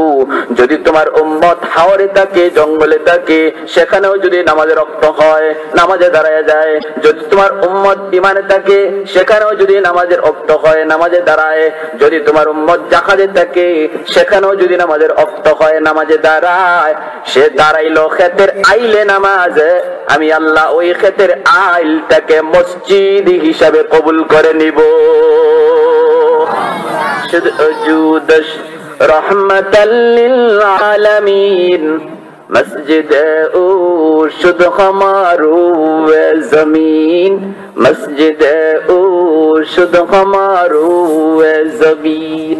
যদি তোমার উম্মত হাওরে থাকে জঙ্গলে থাকে সেখানেও যদি নামাজের ওয়াক্ত হয় নামাজে দাঁড়ায় যায় যদি তোমার উম্মত বিমানে থাকে সেখানেও যদি নামাজের ওয়াক্ত হয় নামাজে দাঁড়ায় যদি তোমার উম্মত জাহাজে থাকে সেখানেও যদি নামাজের ওয়াক্ত হয় নামাজে দাঁড়ায় সে দাঁড়াইলো খেতের আইলে নামাজে আমি আল্লাহ ওই খেতের আইলটাকে মসজিদ হিসাবে কবুল করে নিব সুজুদশ রহমাতাল লিল আলামিন মসজিদ ও শুদ হমারু জমিন মসজিদ ও শুদ হমারু জমিন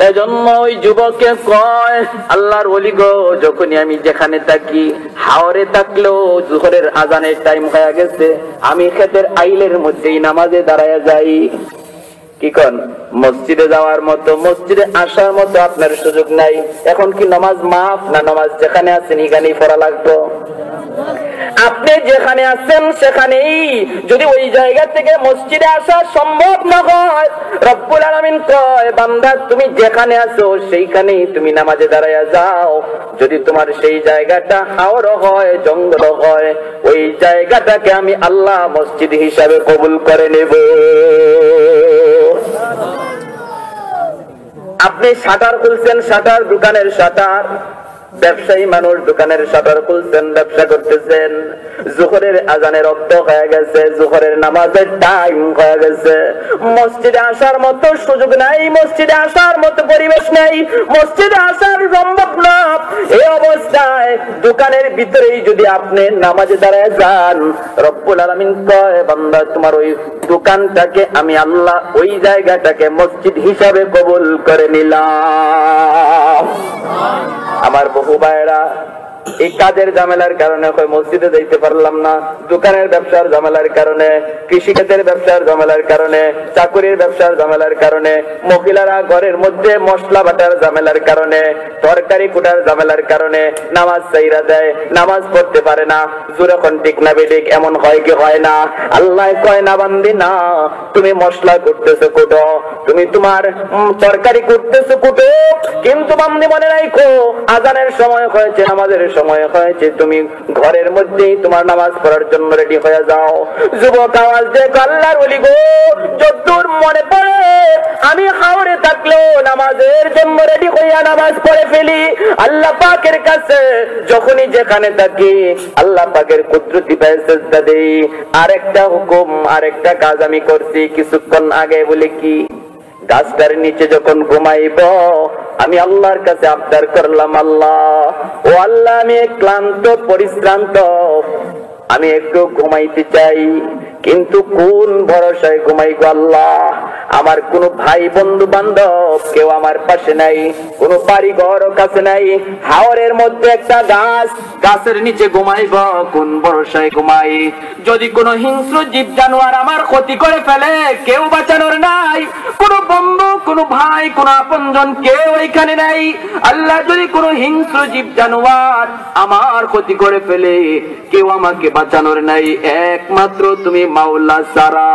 এজন্য ওই যুবককে কয় আল্লাহর ওলি গো যখনই আমি যেখানে থাকি হাওরে থাকলেও জোহরের আজানের টাইম হয়ে গেছে আমি খেতের আইলের মধ্যেই নামাজে দাঁড়ায় যাই কি কোন মসজিদে যাওয়ার মতো, মসজিদে আসার মতো আপনার সুযোগ নাই। এখন কি নামাজ মাফ না নামাজ যেখানে আছেন এখানেই পড়া লাগতো? আপনি যেখানে আছেন সেখানেই যদি ওই জায়গা থেকে মসজিদে আসা সম্ভব না হয়, রব্বুল আলামিন কয় বান্দা তুমি যেখানে আছো সেইখানেই তুমি নামাজে দাঁড়ায়া যাও। যদি তোমার সেই জায়গাটা হাওর হয়, জঙ্গল হয়, ওই জায়গাটাকে আমি আল্লাহ মসজিদ হিসাবে কবুল করে নেব। আপনি শাটার খুলছেন, শাটার দোকানের শাটার, ব্যবসায়ী মানুষ দোকানের শাটার খুলছেন, ব্যবসা করতেছেন, জোহরের আজানের রক্ত হয়ে গেছে, জোহরের নামাজের টাইম হয়ে গেছে, মসজিদে আসার মতো সুযোগ নাই, মসজিদে আসার মতো পরিবেশ নাই, মসজিদে আসার সম্ভব না। এই অবস্থায় দোকানের ভিতরেই যদি আপনি নামাজে দাঁড়ায় যান, রব্বুল আলামিন কয় বান্দা তোমার ওই দোকানটাকে আমি আল্লাহ ওই জায়গাটাকে মসজিদ হিসাবে কবুল করে নিলাম। আমার বহু ভাইরা এই কাজের ঝামেলার কারণে মসজিদে যাইতে পারলাম না, দোকানের ব্যবসার ঝামেলার কারণে, কৃষিক্ষেত্রের ব্যবসার ঝামেলার কারণে, চাকুরির ব্যবসার ঝামেলার কারণে, মহিলারা ঘরের মধ্যে মশলা বাটার ঝামেলার কারণে, তরকারি কুটার ঝামেলার কারণে নামাজ চাইরা দেয়, নামাজ পড়তে পারে না। যখন ঠিক না বেঠিক এমন হয় কি হয় না? আল্লাহ কয় না বান্দি না, তুমি মশলা কুটতেছো কুটো, তুমি তোমার তরকারি কুটতেছো কুটো, কিন্তু বান্দি মনে রাখো আজানের সময় হয়েছে, নামাজের সময় হয়েছে, তুমি ঘরের মধ্যেই তোমার নামাজ পড়ার জন্য রেডি হয়ে যাও। যুবক আওয়াজ দেখ আল্লাহর ওলি গো, যতদূর মনে পড়ে আমি হাওরে থাকলেও নামাজের জন্য রেডি হইয়া নামাজ পড়ে ফেলি। আল্লাহ পাকের কাছে যখনই যেখানে থাকি আল্লাহ পাকের কুদরতি পায়ে সিজদা দেই। আরেকটা হুকুম, আরেকটা কাজ আমি করছি কিছুক্ষণ আগে, বলে কি গাছটার নিচে যখন ঘুমাইব আমি আল্লাহর কাছে আবদার করলাম, আল্লাহ ও আল্লাহ আমি ক্লান্ত পরিশ্রান্ত, আমি একটু ঘুমাইতে চাই, কিন্তু কোন ভরসায় ঘুমাইব আল্লাহ? আমার কোন ভাই বন্ধু বান্ধব কেউ আমার পাশে নাই, কোন বাড়ি ঘর কাছে নাই, হাওরের মধ্যে একটা গাছ, গাছের নিচে ঘুমাইব, কোন ভরসায় ঘুমাই? যদি কোন হিংস্র জীব জানোয়ার আমার ক্ষতি করে ফেলে কেউ বাঁচানোর নাই, কোন বন্ধু, কোন ভাই, কোন আপনজন কেউ এখানে নাই। আল্লাহ যদি কোন হিংস্র জীব জানোয়ার আমার ক্ষতি করে ফেলে কেউ আমাকে বাঁচানোর নাই, একমাত্র তুমি মাওলা ছাড়া।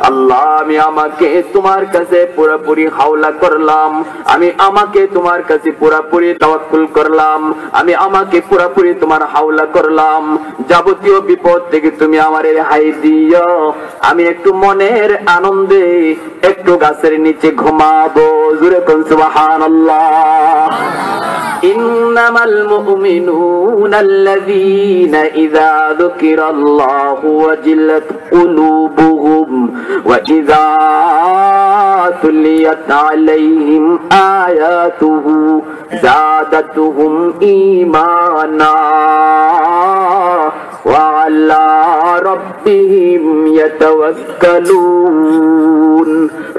আল্লাহ আমি আমাকে তোমার কাছে পুরোপুরি হাওলা করলাম, আমি আমাকে তোমার কাছে পুরোপুরি তাওয়াক্কুল করলাম, আমি আমাকে পুরোপুরি তোমার হাওলা করলাম। যাবতীয় বিপদ থেকে তুমি আমার রেহাই দিও, আমি একটু মনের আনন্দে একটু গাছের নিচে ঘুমাবো। জোরে কোন সুবহানাল্লাহ। ইন্নামাল মুমিনুনা আল্লাযীনা ইযা যুকিরাল্লাহু ওয়াজিলাত কুলুবুহুম ওয়া ইযা তুলিয়াত আলাইহিম আয়াতুহু যাদাতুহুম ঈমানা ওয়া আলা রাব্বিহিম ইয়াতাওয়াক্কালুন।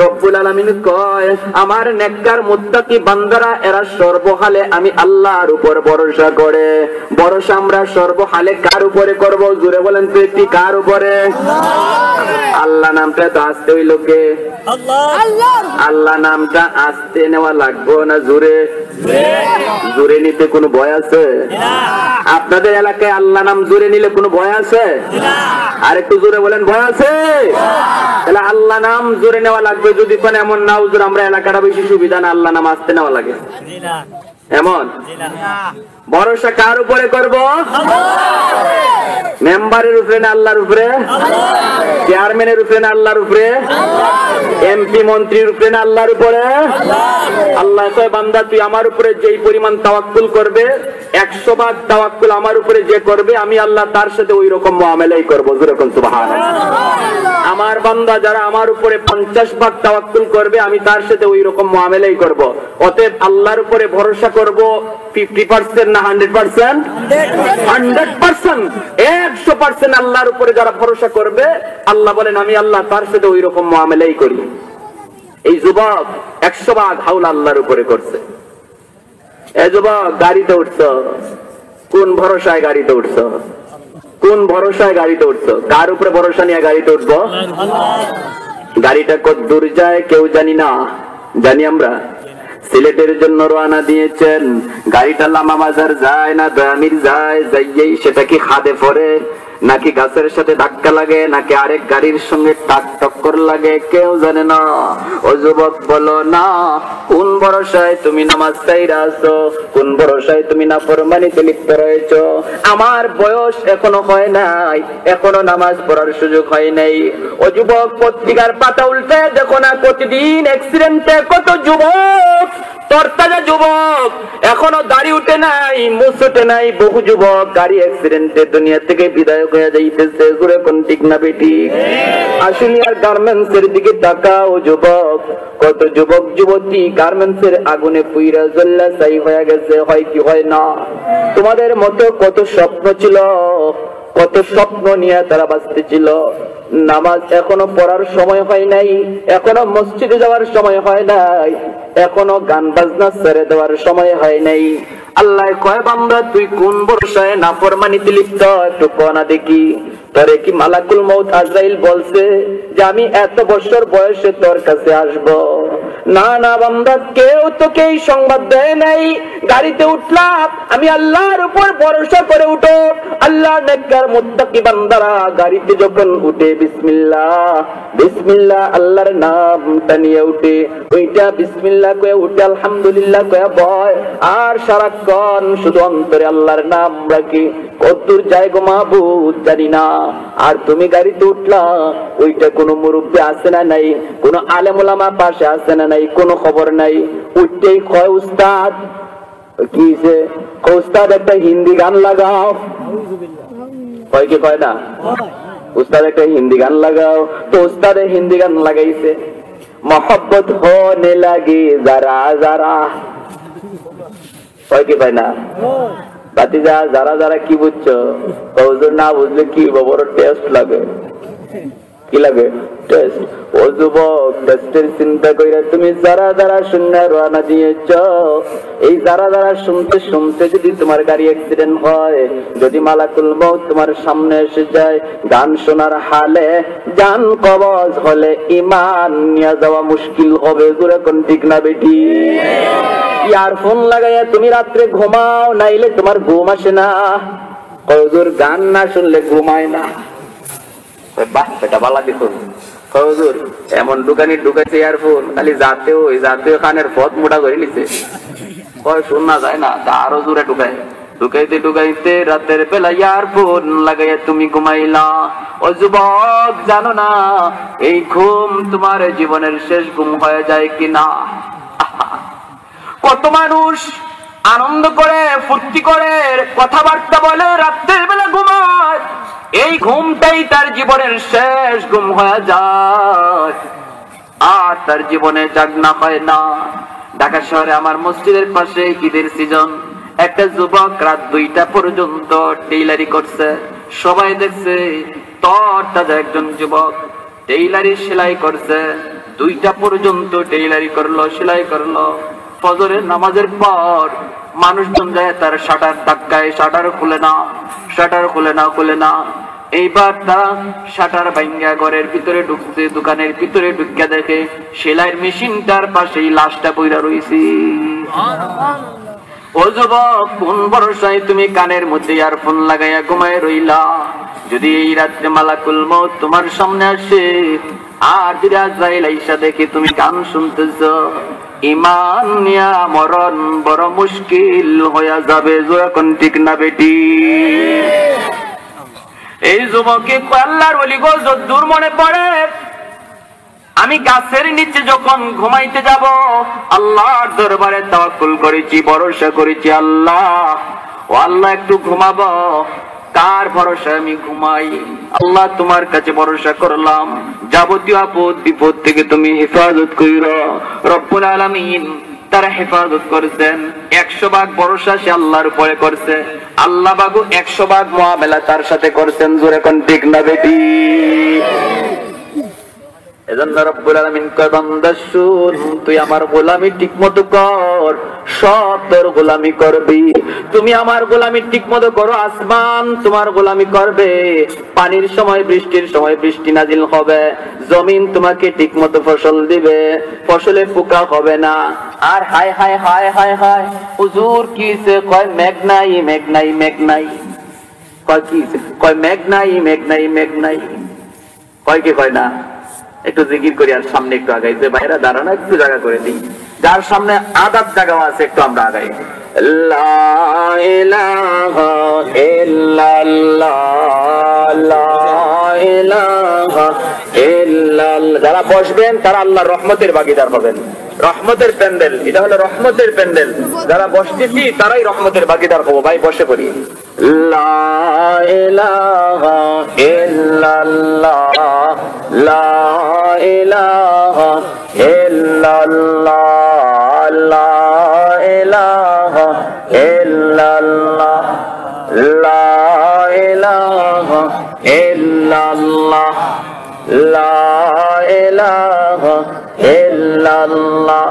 রব্বুল আলামিন কয় আমার নেককার মুত্তাকি বান্দারা এরা সর্বহালে আমি আল্লাহর উপর ভরসা করে। ভরসা আমরা সর্বহালে কার উপরে করব? জোরে বলেন তো একটি, কার উপরে? আল্লাহ নামটা তো আসতে হইল কে? আল্লাহ নামটা আসতে নেওয়া লাগবে না জোরে? জোরে নিতে কোনো ভয় আছে? আপনাদের এলাকায় আল্লাহ নাম জোরে নিলে কোনো ভয় আছে? আর একটু জোরে বলেন, ভয় আছে? তাহলে আল্লাহ নাম জোরে নেওয়া লাগবে। যদি কোন এমন না হুজুর আমরা এলাকাটা বেশি সুবিধা না, আল্লাহ নাম আসতে নেওয়া লাগে, এমন ভরসা কার উপরে করব? মেম্বারের উপরে না আল্লাহর উপরে? চেয়ারম্যানের উপরে না আল্লাহর উপরে? এমপি মন্ত্রীর উপরে না আল্লাহর উপরে? আল্লাহ কয় বান্দা তুই আমার উপরে যেই পরিমাণ তাওয়াক্কুল করবে, 100 ভাগ তাওয়াক্কুল আমার উপরে যে করবে আমি আল্লাহ তার সাথে ওই রকম মুআমালাই করব। যেরকম সুবহানাল্লাহ। আমার বান্দা যারা আমার উপরে 50 ভাগ তাওয়াক্কুল করবে আমি তার সাথে ওই রকম মুআমালাই করব। অতএব আল্লাহর উপরে ভরসা করব 50% না 100%? 100%, 100% আল্লাহর উপরে যারা ভরসা করবে আল্লাহ বলেন আমি আল্লাহ তার সাথে ওই রকম মুআমালাই করি। এই যুবক 100 ভাগ হাওলা আল্লাহর উপরে করছে। এই যুবক গাড়িতে উঠছো, কোন ভরসায় গাড়িতে উঠছো? কোন ভরসায় গাড়িতে উঠছো? কার উপরে ভরসা নিয়ে গাড়িতে উঠবো? গাড়িটা কত দূর যায় কেউ জানি না, জানি আমরা। সিলেটের জন্য রওনা দিয়েছেন, গাড়িটা লামা বাজার যায় না দয়ামির যায়, যাইয়েই সেটা কি খাদে পড়ে নাকি গাছের সাথে ধাক্কা লাগে নাকি আরেক গাড়ির সঙ্গে টক্কর লাগে কেউ জানে না। ও যুবক বলো না, কোন ভরসায় তুমি নামাজ ছাইরা আছো, কোন ভরসায় তুমি নাফরমানিতে লিপ্ত রয়েছো? আমার বয়স এখনো হয় নাই, এখনো নামাজ পড়ার সুযোগ হয় নাই। ও যুবক, পত্রিকার পাতা উল্টে দেখো না, প্রতিদিন অ্যাক্সিডেন্টে কত যুবক, তরতাজা যুবক, এখনো দাড়ি উঠে নাই, মুছ উঠে নাই, বহু যুবক গাড়ি অ্যাক্সিডেন্টে দুনিয়া থেকে বিদায় হয়ে যাইতেছে। জোরে কোন ঠিক না বেটি? আসলে আর গার্মেন্টস এর দিকে তাকাও যুবক, কত যুবক যুবতী গার্মেন্টস এর আগুনে পুইরা জ্বললা ছাই হয়ে গেছে, হয় কি হয় না? তোমাদের মতো কত স্বপ্ন ছিল, কত স্বপ্ন নিয়ে তারা বাঁচতেছিল। নামাজ এখনো পড়ার সময় হয় নাই, এখনো মসজিদে যাওয়ার সময় হয় নাই, এখনো গান বাজনা ছেড়ে দেওয়ার সময় হয় নাই। আল্লাহ কয়, বান্দা তুই কোন ভরসায় নাফরমানিতে লিপ্ত, একটু কনা দেখি। তোরে কি মালাকুল মউত আজরাইল বলছে যে আমি এত বছর বয়সে তোর কাছে আসব? না না বান্দা, কেউ তোকে এই সংবাদ দেয় নাই। গাড়িতে উঠলাম, আমি আল্লাহর উপর ভরসা করে উঠো। আল্লাহ নেককার মুত্তাকি বান্দারা গাড়িতে যখন উঠে বিসমিল্লাহ বিসমিল্লাহ আল্লাহর নামটা নিয়ে উঠে, ওইটা বিসমিল্লাহ কয়ে উঠে আলহামদুলিল্লাহ কয়ে বয়, আর সারাক্ষণ শুধু অন্তরে আল্লাহর নাম রাখি। কতদূর যায় গো মাহবুব জানি না। আর তুমি গাড়িতে উঠলা, ওইটা কোনো মুরব্বী আছে না নাই, কোনো আলেম ওলামা পাশে আছে না নাই, কোনো খবর নাই। উঠতেই কয় উস্তাদ, কি যে উস্তাদ একটা হিন্দি গান লাগাও, কয় কি কয় না? উস্তাদ একটা হিন্দি গান লাগাও। তো উস্তাদে হিন্দি গান লাগাইছে, মোহব্বত হোনে লাগে যারা যারা, কয় কি কয় না? বাতিজা যারা যারা কি বুঝছো? হুজুর না বুঝলে কি বড় টেস্ট লাগে, কি লাগে? টেস্ট। ও যুবক, টেস্টের চিন্তা কইরা তুমি যারা যারা শূন্য রওনা দিয়েছ, এই যারা যারা শুনতে শুনতে যদি তোমার গাড়ি অ্যাক্সিডেন্ট হয়, যদি মালাকুল মউত তোমার সামনে এসে যায়, গান শোনার হালে জান কবজ হলে ইমান নিয়ে যাওয়া মুশকিল হবে। জোরে কোন ঠিক না বেটি? ইয়ারফোন লাগাইয়া তুমি রাত্রে ঘুমাও, নাইলে তোমার ঘুম আসে না। হুজুর গান না শুনলে ঘুমায় না। বাহ, এটা ভালো দেখুন। হুজুর এমন দোকানে ঢুকাইছে ইয়ারফোন, খালি জাতীয় খানের পথ মোটা করে নিছে, কয় শোনা যায় না, তা আরো জোরে ঢুকায়। ঢুকাইতে ঢুকাইতে রাতের বেলা ইয়ারফোন লাগাইয়া তুমি ঘুমাইলা। ও যুবক, জানো না এই ঘুম তোমার জীবনের শেষ ঘুম হয়ে যায় কিনা? কত মানুষ আনন্দ করে, ফুর্তি করে, কথাবার্তা বলে, রাতের বেলা ঘুমায়, এই ঘুমটাই তার জীবনের শেষ ঘুম হয়ে যায়, আর তার জীবনে জাগনা হয় না। ঢাকা শহরে আমার মসজিদের পাশে ঈদের সিজন, একটা যুবক রাত 2টা পর্যন্ত টেইলারি করছে, সবাই দেখছে। তরতাজা একজন যুবক টেইলারি সেলাই করছে, 2টা পর্যন্ত টেইলারি করলো, সেলাই করলো। ফজরের নামাজের পর মানুষজন যায় তার শাটার ধাক্কায়, শাটার খুলে না, শাটার খুলে না, খুলে না। এইবার তারা শাটার ভাঙ্গা ঘরের ভিতরে ঢুকছে, দোকানের ভিতরে ঢুকিয়া দেখে সেলাইয়ের মেশিনটার পাশেই লাশটা পইরা রইছে। ও যুবক, কোন ভরসায় তুমি কানের মধ্যে ইয়ারফোন লাগাইয়া ঘুমায় রইলা? যদি এই রাত্রে মালাকুল মউত তোমার সামনে আসে, আর যদি আজরাইল আইসা দেখে তুমি গান শুনতেছ, ইমান নিয়া মরণ বড় মুশকিল হয়ে যাবে। যখন ঠিক না বেটি? এই যুবকে আল্লাহর ওলি গো, যদ্দূর মনে পড়ে আমি গাছের নিচে যখন ঘুমাইতে যাব, আল্লাহর দরবারে তাওয়াক্কুল করেছি, ভরসা করেছি আল্লাহ, ও আল্লাহ একটু ঘুমাবো। কার ভরসা আমি ঘুমাই? আল্লাহ তোমার কাছে ভরসা করলাম, যাবতীয় আপদ বিপদ থেকে তুমি হেফাজত কইরো। রব্বুল আলামিন তারা হেফাজত করেছেন। 100 ভাগ ভরসা সে আল্লাহর উপরে করছে, আল্লাহ বাগু 100 ভাগ মুআমালা তার সাথে করছেন। জোরে কোন ঠিক না বেটি? এজন্য রব্বুল আলামিন কয় বান্দা শুন, তুই আমার গোলামি ঠিকমতো কর, সব তোর গোলামি করবি। তুমি আমার গোলামি ঠিকমতো করো, আসমান তোমার গোলামি করবে। পানির সময়, বৃষ্টির সময় বৃষ্টি নাজিল হবে, জমিন তোমাকে ঠিকমতো ফসল দিবে, ফসলে পোকা হবে না। আর হায় হায় হায় হায় হায় হুজুর কিছে? কয় মেঘ নাই, মেঘ নাই, মেঘ নাই। কয় কিছে? কয় মেঘ নাই, মেঘ নাই, মেঘ নাই। কয় কি কয় না? একটু জিকির করি আর সামনে একটু আগাই, যে বাইরে দাঁড়ানো একটু জায়গা করে দিই, যার সামনে আদাব জায়গাও আছে একটু আমরা আগাই। লা ইলাহা ইল্লাল্লাহ, লা ইলাহা ইল্লাল্লাহ। যারা বসবেন তারা আল্লাহর রহমতের ভাগীদার হবেন। রহমতের প্যান্ডেল, এটা হলো রহমতের প্যান্ডেল। যারা বসতেছি তারাই রহমতের ভাগীদার হবো। ভাই বসে পড়ি। লা ইলাহা ইল্লাল্লাহ, লা ইলাহা ইল্লাল্লাহ, লা ইলাহা ইল্লাল্লাহ, লা ইলাহা ইল্লাল্লাহ, লা ইলাহা ইল্লাল্লাহ,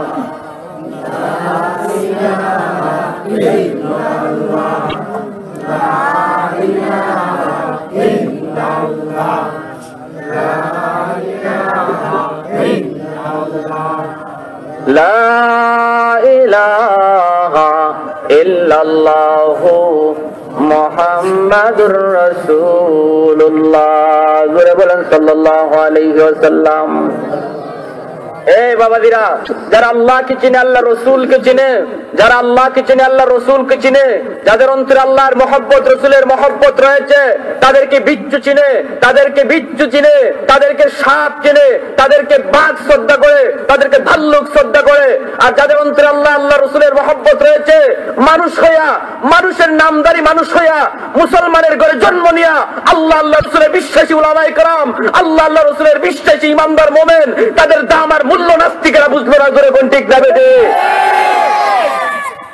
লা ইলাহা ইল্লাল্লাহু মুহাম্মাদুর রাসূলুল্লাহ। জোরে বলেন সাল্লাল্লাহু আলাইহি ওয়াসাল্লাম। এই বাবাজিরা, যারা আল্লাহকে চিনে, আল্লাহ রসুলকে চিনে, যারা আল্লাহকে চিনে, আল্লাহ রসুলকে চিনে, যাদের অন্তরে আল্লাহর মহব্বত, রসুলের মহব্বত রয়েছে, তাদেরকে বিচ্ছু চিনে, তাদেরকে বিচ্ছু চিনে, তাদেরকে সাপ চিনে, তাদেরকে বাঘ শ্রদ্ধা করে, তাদেরকে ভাল্লুক শ্রদ্ধা করে। আর যাদের অন্তরে আল্লাহ, আল্লাহ রসুলের মহব্বত রয়েছে, মানুষ হইয়া, মানুষের নামদারি মানুষ হইয়া, মুসলমানের ঘরে জন্ম নিয়া আল্লাহ, আল্লাহ রসুলের বিশ্বাসী উলামায়ে কেরাম, আল্লাহ, আল্লাহ রসুলের বিশ্বাসী ইমানদার মোমেন, তাদের দাম আর মূল্য নাস্তিকেরা বুঝলো না। জোরে কোন ঠিক যাবে?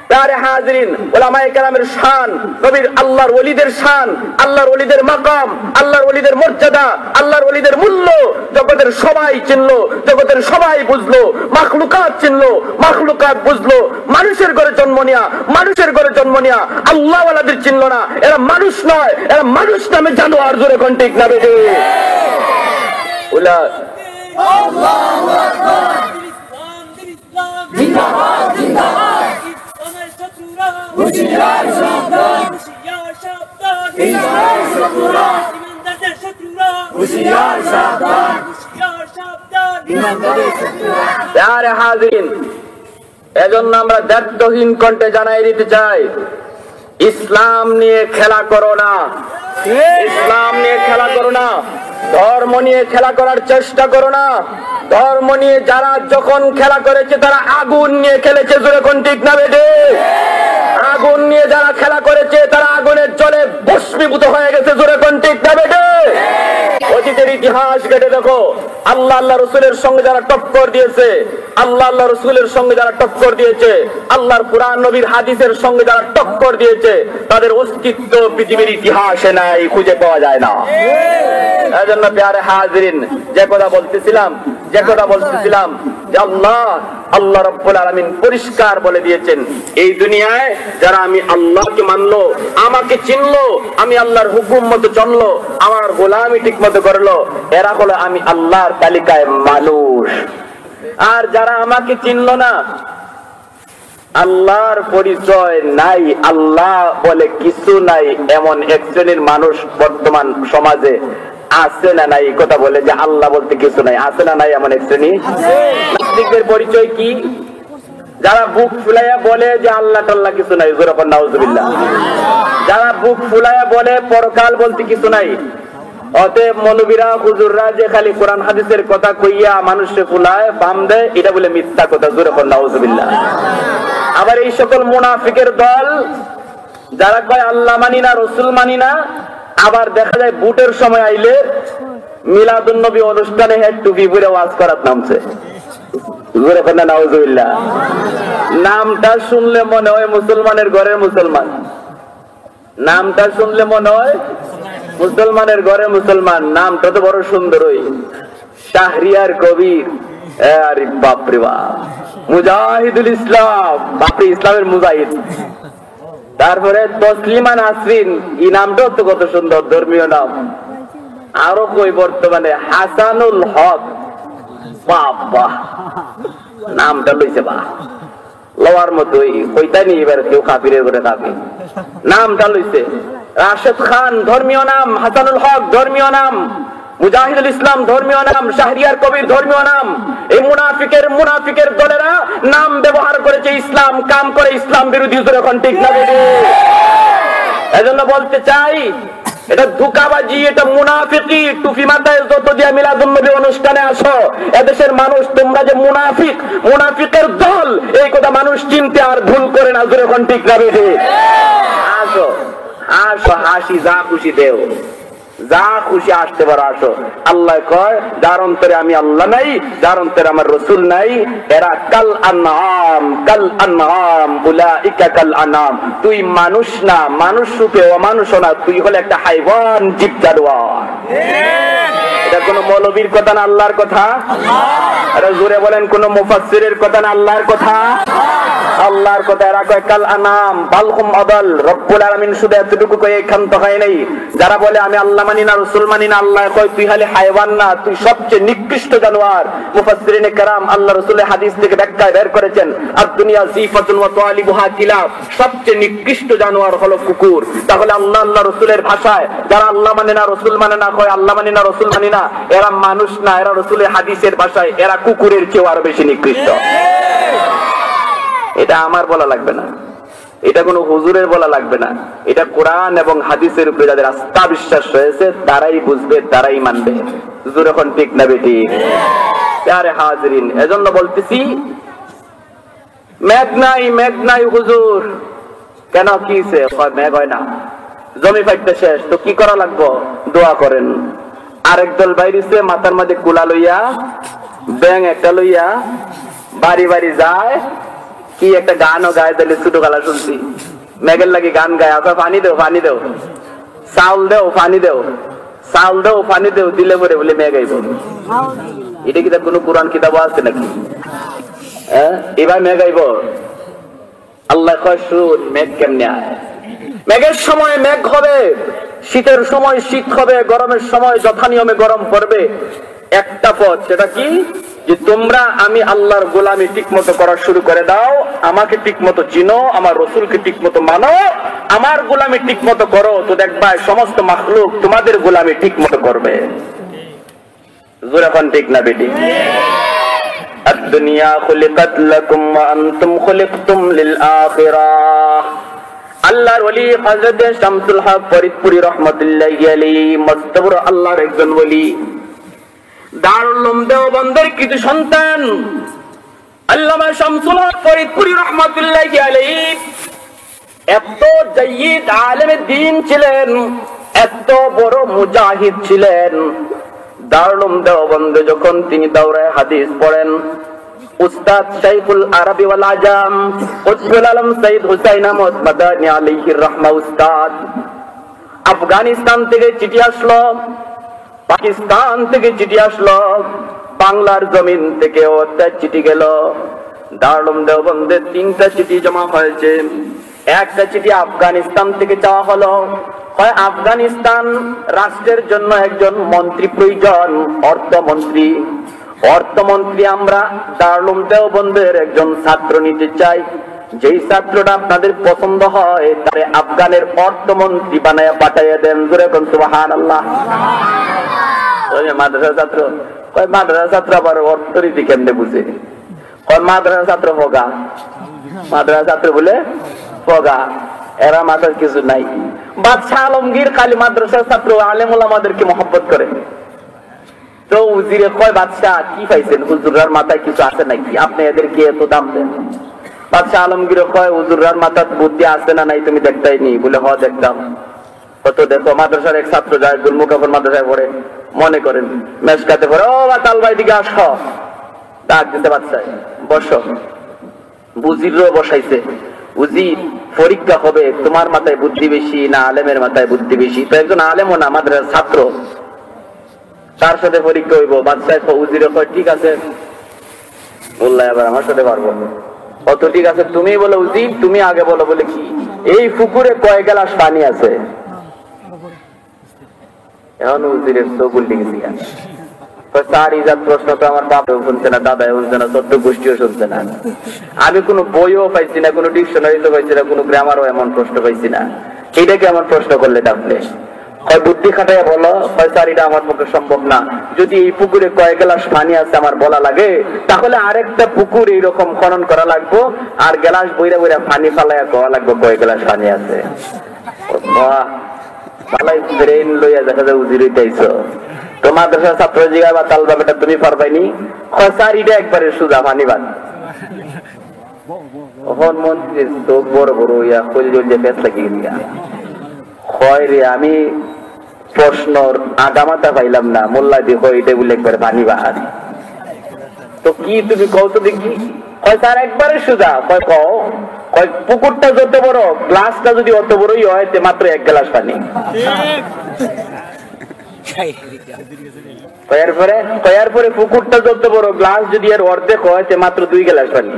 প্যারে হাজিরিন, উলামায়ে কেরামের শান, নবীর আল্লাহর ওলিদের শান, আল্লাহর ওলিদের মাকাম, আল্লাহর ওলিদের মর্যাদা, আল্লাহর ওলিদের মূল্য জগতের সবাই চিনলো, জগতের সবাই বুঝলো, মাখলুকাত চিনলো, মাখলুকাত বুঝলো। মানুষের ঘরে জন্ম নিয়া, মানুষের ঘরে জন্ম নিয়া আল্লাহ ওয়ালাদের চিনলো না। এরা মানুষ নয়, এরা মানুষ নামে জানোয়ার। জোরে কোন ঠিক না বেঠে? আল্লাহু আকবার। জিন্দাবাদ, জিন্দাবাদ। হুশিয়ার সাবধান, হুশিয়ার সাবধান, হুশিয়ার সাবধান, ইমানদারদের শত্রুরা, হুশিয়ার সাবধান, হুশিয়ার সাবধান, ইমানদারদের শত্রুরা। প্যারে হাজিরিন, এজন্য আমরা দায়িত্বহীন কণ্ঠে জানাই দিতে চাই, ইসলাম নিয়ে খেলা করো না, ইসলাম নিয়ে খেলা করো না, ধর্ম নিয়ে খেলা করার চেষ্টা করো না। ধর্ম নিয়ে যারা যখন খেলা করেছে তারা আগুন নিয়ে খেলেছে। জোরে কোন ঠিক না বেঠে? আগুন নিয়ে যারা খেলা করেছে তারা আগুনের জলে ভস্মীভূত হয়ে গেছে। জোরে কোন ঠিক না বেঠে? অতীতের ইতিহাস ঘেটে দেখো, আল্লাহ, আল্লাহ রসুলের সঙ্গে যারা টক্কর দিয়েছে, আল্লাহ, আল্লাহ রসুলের সঙ্গে যারা টক্কর দিয়েছে, আল্লাহর কুরআন নবীর হাদিসের সঙ্গে যারা টক্কর দিয়েছে, তাদের অস্তিত্ব পৃথিবীর ইতিহাসে নাই, খুঁজে পাওয়া যায় না। এজন্য প্যারে হাজিরিন, যে কথা বলতেছিলাম যে আল্লাহ, আল্লাহ রাব্বুল আলামিন পরিষ্কার বলে দিয়েছেন, এই দুনিয়ায় যারা আমি আল্লাহকে মানলো, আমাকে চিনলো, আমি আল্লাহর হুকুম মতো চললো, আমার গোলামি ঠিক মতো করলো, এরা হলো আমি আল্লাহর তালিকায় মানুষ। আর যারা আমাকে চিনলো না, আল্লাহর পরিচয় নাই, আল্লাহ বলে কিছু নাই, এমন এক শ্রেণীর মানুষ বর্তমান সমাজে আছে না নাই? কথা বলে যে আল্লাহ বলতে কিছু নাই, আছে না নাই এমন এক শ্রেণী? নাস্তিকদের পরিচয় কি? যারা বুক ফুলাইয়া বলে যে আল্লাহ টাল্লাহ কিছু নাই। জোরে নাউজুবিল্লাহ। যারা বুক ফুলাইয়া বলে পরকাল বলতে কিছু নাই। অতএব মৌলবীরা, হুজুররা যে খালি কোরআন হাদিসের কথা কইয়া মানুষকে ফুলায়, বাম দেয়, এটা বলে মিথ্যা কথা। জোরে নাউজুবিল্লাহ। আবার এই সকল মুনাফিকের দল যারা কয় আল্লাহ মানি না, রসুল মানি না, আবার দেখা যায় বুটের সময় আইলে মিলাদুন নবী অনুষ্ঠানে হেড টুপি পরে ওয়াজ করার নামছে। জোরে বলেন নাউজুবিল্লাহ। নামটা শুনলে মনে হয় মুসলমানের ঘরের মুসলমান, নামটা শুনলে মনে হয় মুসলমানের ঘরে মুসলমান, নামটা তো বড় সুন্দর, ওই শাহরিয়ার কবির। আরে বাপরে বাপ, মুজাহিদুল ইসলাম, বাপরে ইসলামের মুজাহিদ। তারপরে তসলিমা নাসরিন, এই নামটাও তো কত সুন্দর, ধর্মীয় নাম। আরো কই বর্তমানে হাসানুল হক, বাবা নামটা লইছে বা লওয়ার মতোই, কইতানি এবার কেউ কাফিরের করে কাফির, নামটা লইছে। রাশেদ খান ধর্মীয় নাম, হাসানুল হক ধর্মীয় নাম, মুজাহিদুল ইসলাম ধর্মীয় নাম, শাহরিয়ার কবির ধর্মীয় নাম। এই মুনাফিকের দলেরা নাম ব্যবহার করেছে ইসলাম, কাম করে ইসলাম বিরোধী। এখন ঠিক না? এজন্য বলতে চাই, এটা ধোঁকাবাজি, এটা মুনাফিকি। টুপি মাথায় যত দিয়া মিলাদুন নবী অনুষ্ঠানে আসো, এদেশের মানুষ তোমরা যে মুনাফিকের দল, এই কথা মানুষ চিনতে আর ভুল করে না। এখন ঠিক না? আসো আসো, হাসি যা খুশি দেও, যা খুশি আসতে পারো আসো। আল্লাহ কয়, যার অন্তরে আমি আল্লাহ নাই, যার অন্তরে আমার রসুল নাই, এরা কাল আনআম উলাইকা কাল আনআম। তুই মানুষ না, মানুষ রূপে অমানুষ না, তুই হলে একটা হাইওয়ান, জীব জানোয়ার। এটা কোন মৌলবীর কথা না, আল্লাহর কথা। এটা জোরে বলেন, কোন মুফাসসিরের কথা না, আল্লাহর কথা। আল্লাহর কথা। এরা কয় কাল আনাম বালহুম আদাল। রব্বুল আলামিন শুধু এতটুকু কয়ে ক্ষান্ত হয় নাই। যারা বলে আমি আল্লাহ মানি না, রাসূল মানি না, আল্লাহ কয় তুই হলে হাইওয়ান না, তুই সবচেয়ে নিকৃষ্ট জানোয়ার। মুফাসসিরিনে কেরাম আল্লাহ রাসূলের হাদিস থেকে ব্যাখ্যায় বের করেছেন, আদ-দুনিয়া যিফাতুন ওয়া তালিবুহা কিলাব। সবচেয়ে নিকৃষ্ট জানোয়ার হলো কুকুর। তাহলে আল্লাহ রাসূলের ভাষায় যারা আল্লাহ মানে না, রাসূল মানে না, কয় আল্লাহ মানি না, রাসূল মানি না, এরা মানুষ না, এরা রাসূলের হাদিসের ভাষায় এরা কুকুরের চেয়েও আরো বেশি নিকৃষ্ট। এটা আমার বলা লাগবে না, এটা কোনো হুজুরের বলা লাগবে না, এটা কোরআন এবং হাদিসের উপরে যাদের আস্থা বিশ্বাস রয়েছে তারাই বুঝবে, তারাই মানবে। হুজুর এখন ঠিক না বেটি? প্যারে হাজিরিন, এজন্য বলতেছি মেঘ নাই হুজুর। কেন কিছে? মেঘ হয় না, জমি ফাইতে শেষ, তো কি করা লাগবো? দোয়া করেন। আরেক দল বাইরেছে মাথার মাঝে কুলা লইয়া, ব্যাং একটা লইয়া বাড়ি বাড়ি যায়, কি একটা গানও গায়ে দিলে ছোট গালা শুনছি, মেঘের লাগে গান গায়, পানি দেও পানি দেও, চাউল দেও পানি দেও, চাউল দেও পানি দেও, দিলে পরে বলে মেঘ আইব। এটা কি কোনো কোরআন কিতাব আছে নাকি? এবার মেঘ আইব? আল্লাহ কয় শুন, মেঘ কেমনে আয়। মেঘের সময় মেঘ হবে, শীতের সময় শীত হবে, গরমের সময় যথা নিয়মে গরম পড়বে। একটা পথ, সেটা কি? যে তোমরা আমি আল্লাহর গোলামি ঠিক মতো করা শুরু করে দাও, আমাকে ঠিক মতো চিনো, আমার রসুলকে ঠিক মতো মানো, আমার গোলামি ঠিক মতো করো, তো দেখবা সমস্ত মাখলুক তোমাদের গোলামি ঠিক মতো করবে। এখন ঠিক না বেটি? আদ-দুনিয়া খুলিকাত লাকুম ওয়া আনতুম খুলিকতুম লিল আখিরাহ। আল্লাহর ওলি হযরত শামসুল হক ফরিদপুরি রাহমাতুল্লাহি আলাইহি মস্তবর আল্লাহর একজন ওলি, দারুল উলুম দেওবন্দের কিছু সন্তান আল্লামা শামসুল হক ফরিদপুরি রাহমাতুল্লাহি আলাইহি এত জায়্যিদ আলেমে দ্বীন ছিলেন, এত বড় মুজাহিদ ছিলেন। দারুল উলুম দেওবন্দে যখন তিনি দাওরায়ে হাদিস পড়েন, উস্তাদ শাইখুল আরবি ওয়াল আজাম উসবুল আলম সৈয়দ হুসাইন আহমদ মাদানী আলাইহির রাহমা উস্তাদ, আফগানিস্তান থেকে চিঠি আসলো, পাকিস্তান থেকে চিঠি আসলো, বাংলার জমিন থেকেও একটা চিঠি গেল। দারুল উলুম দেওবন্দে 3টা চিঠি জমা হয়েছে। একটা চিঠি আফগানিস্তান থেকে চাওয়া হলো, হয় আফগানিস্তান রাষ্ট্রের জন্য একজন মন্ত্রী প্রয়োজন, অর্থমন্ত্রী আমরা দারুল উলুম দেওবন্দের একজন ছাত্র নিতে চাই, যেই ছাত্রটা আপনাদের পছন্দ হয় তারে আফগানের অর্থমন্ত্রী বানায় পাঠাইয়া দেন। জোরে কোন সুবহানাল্লাহ। মাদ্রাসা ছাত্র কয়, মাদ্রাসা ছাত্র আবার অর্থনীতি কেমনে বুঝে? কয় মাদ্রাসা ছাত্র ফগা, মাদ্রাসা ছাত্র বলে ফগা, এরা মাথার কিছু নাই। বাদশাহ আলমগীর খালি মাদ্রাসার ছাত্র আলেম ওলামাদেরকে মহব্বত করে। তো উজিরে কয়, বাদশাহ কি পাইছেন, হুজুরার মাথায় কিছু আছে নাকি, আপনি এদেরকে এত দাম দেন? বাদশাহ আলমগীর কয়, হুজুরার মাথার বুদ্ধি আছে না নাই তুমি দেখতাই নি? বলে হ দেখতাম। কত দেখো, মাদ্রাসার এক ছাত্র যায় গুলমুকাফর মাদ্রাসায় পড়ে, মনে করেন মেশকাতে পড়ে, ও বাতাল ভাই দিকে আস, ডাক দিতে বাদশাহ, বসো। উজিরও বসাইছে, উজির পরীক্ষা হবে তোমার মাথায় বুদ্ধি বেশি না আলেমের মাথায় বুদ্ধি বেশি। তো একজন আলেমও না, আমাদের ছাত্র, তার সাথে পরীক্ষা হইব। বাদশাহ উজিরে কয় ঠিক আছে, বললাই আবার আমার সাথে পারবো অত, ঠিক আছে তুমি বলো উজির, তুমি আগে বলো। বলে কি এই পুকুরে কয় গ্লাস পানি আছে? এখন উজিরের চোখ উল্টে গেছি। তার ইজাত প্রশ্ন তো আমার বাপেও শুনছে না, দাদাও শুনছে না, চোদ্দ গোষ্ঠীও শুনছে না। আমি কোনো বইও পাইছি না, কোনো ডিকশনারিও পাইছি না, কোনো গ্রামারও এমন প্রশ্ন পাইছি না। এইটাকে এমন প্রশ্ন করলে ডাকলে হয় বুদ্ধি খাটাইয়া বলো, হয় স্যার এটা আমার পক্ষে সম্ভব না। যদি এই পুকুরে কয় গ্লাস পানি আছে আমার বলা লাগে, তাহলে আরেকটা পুকুর এইরকম খনন করা লাগবো, আর গ্লাস বইরা বইরা পানি ফালাইয়া কওয়া লাগবো কয় গ্লাস পানি আছে। ব্রেন লইয়া দেখা যায় উজির হইতেছ। তো মাদ্রাসার ছাত্র জিগায় বা তালবা বেটা তুমি পারবাইনি? স্যার এটা একবারে সুজা পানি বাদ। মন্ত্রী তো বড় বড় ইয়া কইল যে পেট লাগিয়ে দিয়া হয় রে, আমি প্রশ্নর আগামাতা পাইলাম না, মোল্লা দেখো এটা বলে একবার পানি বাহার। তো কি তুমি কও তো দেখি? কয় স্যার একবারে সুজা। কয় কও? কয় পুকুরটা যত বড়, গ্লাসটা যদি অত বড়ই হয় তে মাত্র এক গ্লাস পানি। কয়ার পরে পুকুরটা যত বড়, গ্লাস যদি এর অর্ধেক হয় তে মাত্র 2 গ্লাস পানি।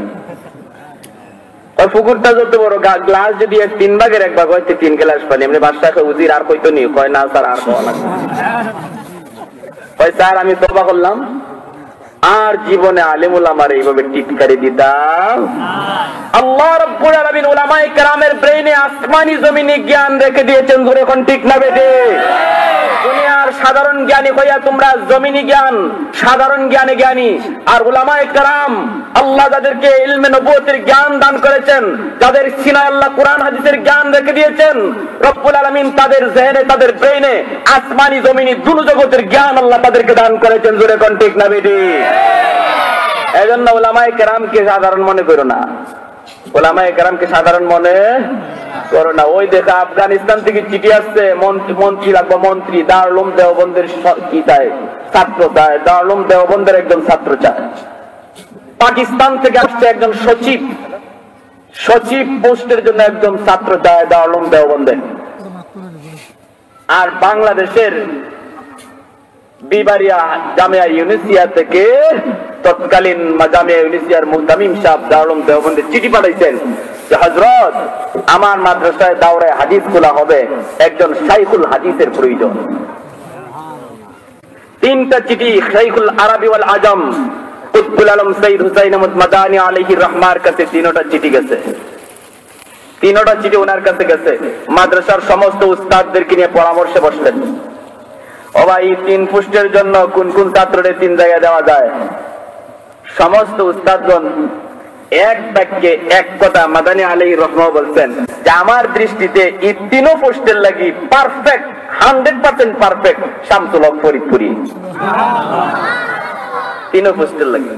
পুকুরটা যত বড়, গ্লাস যদি এর 3 ভাগের 1 ভাগ হয় 3 গ্লাস পানি। এমনি বাদশাকে উজির আর কইতো নি? কয় না স্যার আর খাওয়া লাগবে। কয় স্যার আমি তওবা করলাম, আর জীবনে আলেম উলামার এইভাবে টিটকারি দিতাম। আল্লাহ রাব্বুল আলামিন উলামায়ে কেরামের ব্রেইনে আসমানি জমিনে জ্ঞান রেখে দিয়েছেন। ধরে এখন ঠিক না বেটে? দুনিয়ার সাধারণ জ্ঞানী হইয়া তোমরা জমিনি জ্ঞান, সাধারণ জ্ঞানে জ্ঞানী। আর উলামায়ে কেরাম আল্লাহ যাদেরকে ইলমে নবুয়তের জ্ঞান দান করেছেন, যাদের সিনায় আল্লাহ কোরআন হাদিসের জ্ঞান রেখে দিয়েছেন, রব্বুল আলামিন তাদের জেহনে, তাদের ব্রেইনে আসমানি জমিনি দুনো জগতের জ্ঞান আল্লাহ তাদেরকে দান করেছেন। জোরে কোন ঠিক না বেটি? এজন্য উলামায়ে কেরামকে সাধারণ মনে করো না, উলামায়ে কেরামকে সাধারণ মনে করো না। ওই দেখা আফগানিস্তান থেকে চিঠি আসছে, মন্ত্রী লাগবে, মন্ত্রী দারুল উলুম দেওবন্দের কি চায়? ছাত্র চায়। দারুল উলুম দেওবন্দের একজন ছাত্র চায়। পাকিস্তান থেকে আসছে একজন সচিব, সচিব পোস্টের জন্য একজন ছাত্র চায় দারুল উলুম দেওবন্দের। আর বাংলাদেশের বিবারিয়া জামিয়া ইউনিসিয়া থেকে তৎকালীন জামিয়া ইউনিসিয়ার মুহতামিম সাহেব দারুল উলুম দেওবন্দের চিঠি পাঠাইছেন যে হযরত আমার মাদ্রাসায় দাওরায়ে হাদিস খোলা হবে, একজন শাইখুল হাদিসের প্রয়োজন। 3টা চিঠি শাইখুল আরবি ওয়াল আজম কুতুবুল আলম সৈয়দ হুসাইন আহমদ মাদানী আলাইহির রহমার কাছে 3টা চিঠি গেছে। 3টা চিঠি ওনার কাছে গেছে। মাদ্রাসার সমস্ত উস্তাদদেরকে নিয়ে পরামর্শে বসলেন, ও ভাই 3 পোস্টের জন্য কোন কোন ছাত্রদের 3 জায়গায় দেওয়া যায়? সমস্ত উস্তাদগণ এক বাক্যে এক কথা মাদানী আলাইহির রহমা বলছেন যে আমার দৃষ্টিতে এই 3 পোস্টের লাগি পারফেক্ট, 100% পারফেক্ট শামসুল হক ফরিদপুরি। 3 পোস্টের লাগি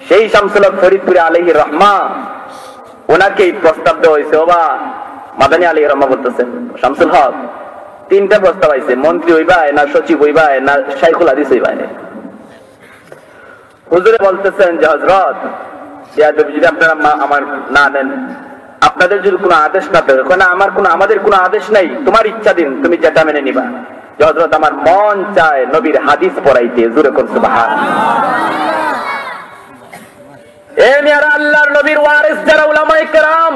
সেই শামসুল হক ফরিদপুরি আলাইহির রহমা, ওনাকেই প্রস্তাব দেওয়া হয়েছে। ওবা মাদানী আলাইহির রহমা বলতেছেন শামসুল হক 3টা প্রস্তাব আইছে, মন্ত্রী হইবায় না সচিব হইবায় না শাইখুল হাদিস হইবায়। হুজুরে বলতেছেন যে হযরত যদি আপনারা আমার না দেন, আপনাদের যদি কোনো আদেশ না থাকে, আমাদের কোনো আদেশ নাই, তোমার ইচ্ছা দিন, তুমি যেটা মেনে নিবা। যে হযরত আমার মন চায় নবীর হাদিস পড়াইতে। জোরে কোন সুবহানাল্লাহ। এ মেয়েরা আল্লাহর নবীর ওয়ারিস যারা উলামায়ে কেরাম,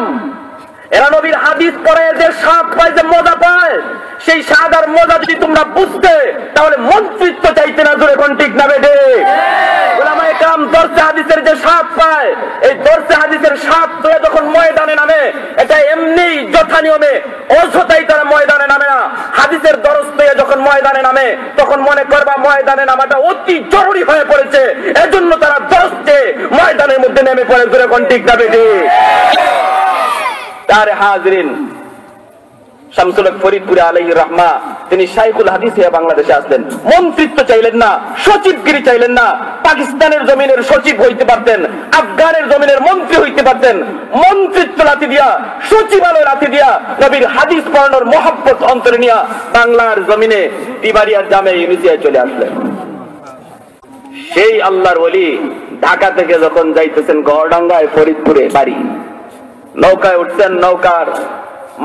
এরা নবীর হাদিস পড়ে যে স্বাদ পায়, যে মজা পায়, সেই স্বাদ আর মজা যদি তোমরা বুঝতে, তাহলে মন্ত্রিত্ব চাইতে না। জোরে কোন ঠিক না বেটে? উলামায়ে কেরাম দরসে হাদিসের যে স্বাদ পায়, এই দরসে হাদিসের স্বাদ পেয়ে যখন ময়দানে নামে, এটা এমনি যথা নিয়মে অযথাই তারা ময়দানে নামে না। হাদিসের দরস পেয়ে যখন ময়দানে নামে, তখন মনে করবা ময়দানে নামাটা অতি জরুরি হয়ে পড়েছে, এজন্য তারা দরস চেয়ে ময়দানের মধ্যে নেমে পড়ে। জোরে কোন ঠিক না বেটে? তারে হাজরিন, শামসুল হক ফরিদপুরি আলাইহির রহমা তিনি শাইখুল হাদিস হয়ে বাংলাদেশে আসলেন। মন্ত্রিত্ব চাইলেন না, সচিবগিরি চাইলেন না। পাকিস্তানের জমিনের সচিব হইতে পারতেন, আফগানের জমিনের মন্ত্রী হইতে পারতেন। মন্ত্রিত্ব লাথি দিয়া, সচিবালয় লাথি দিয়া, নবীর হাদিস পড়ানোর মহব্বত অন্তরে নিয়া বাংলার জমিনে বিবারিয়ার জামিয়া ইউনিসিয়ায় চলে আসলেন। সেই আল্লাহর ওলি ঢাকা থেকে যখন যাইতেছেন গড়ডাঙ্গায় ফরিদপুরে বাড়ি, নৌকায় উঠছেন, নৌকার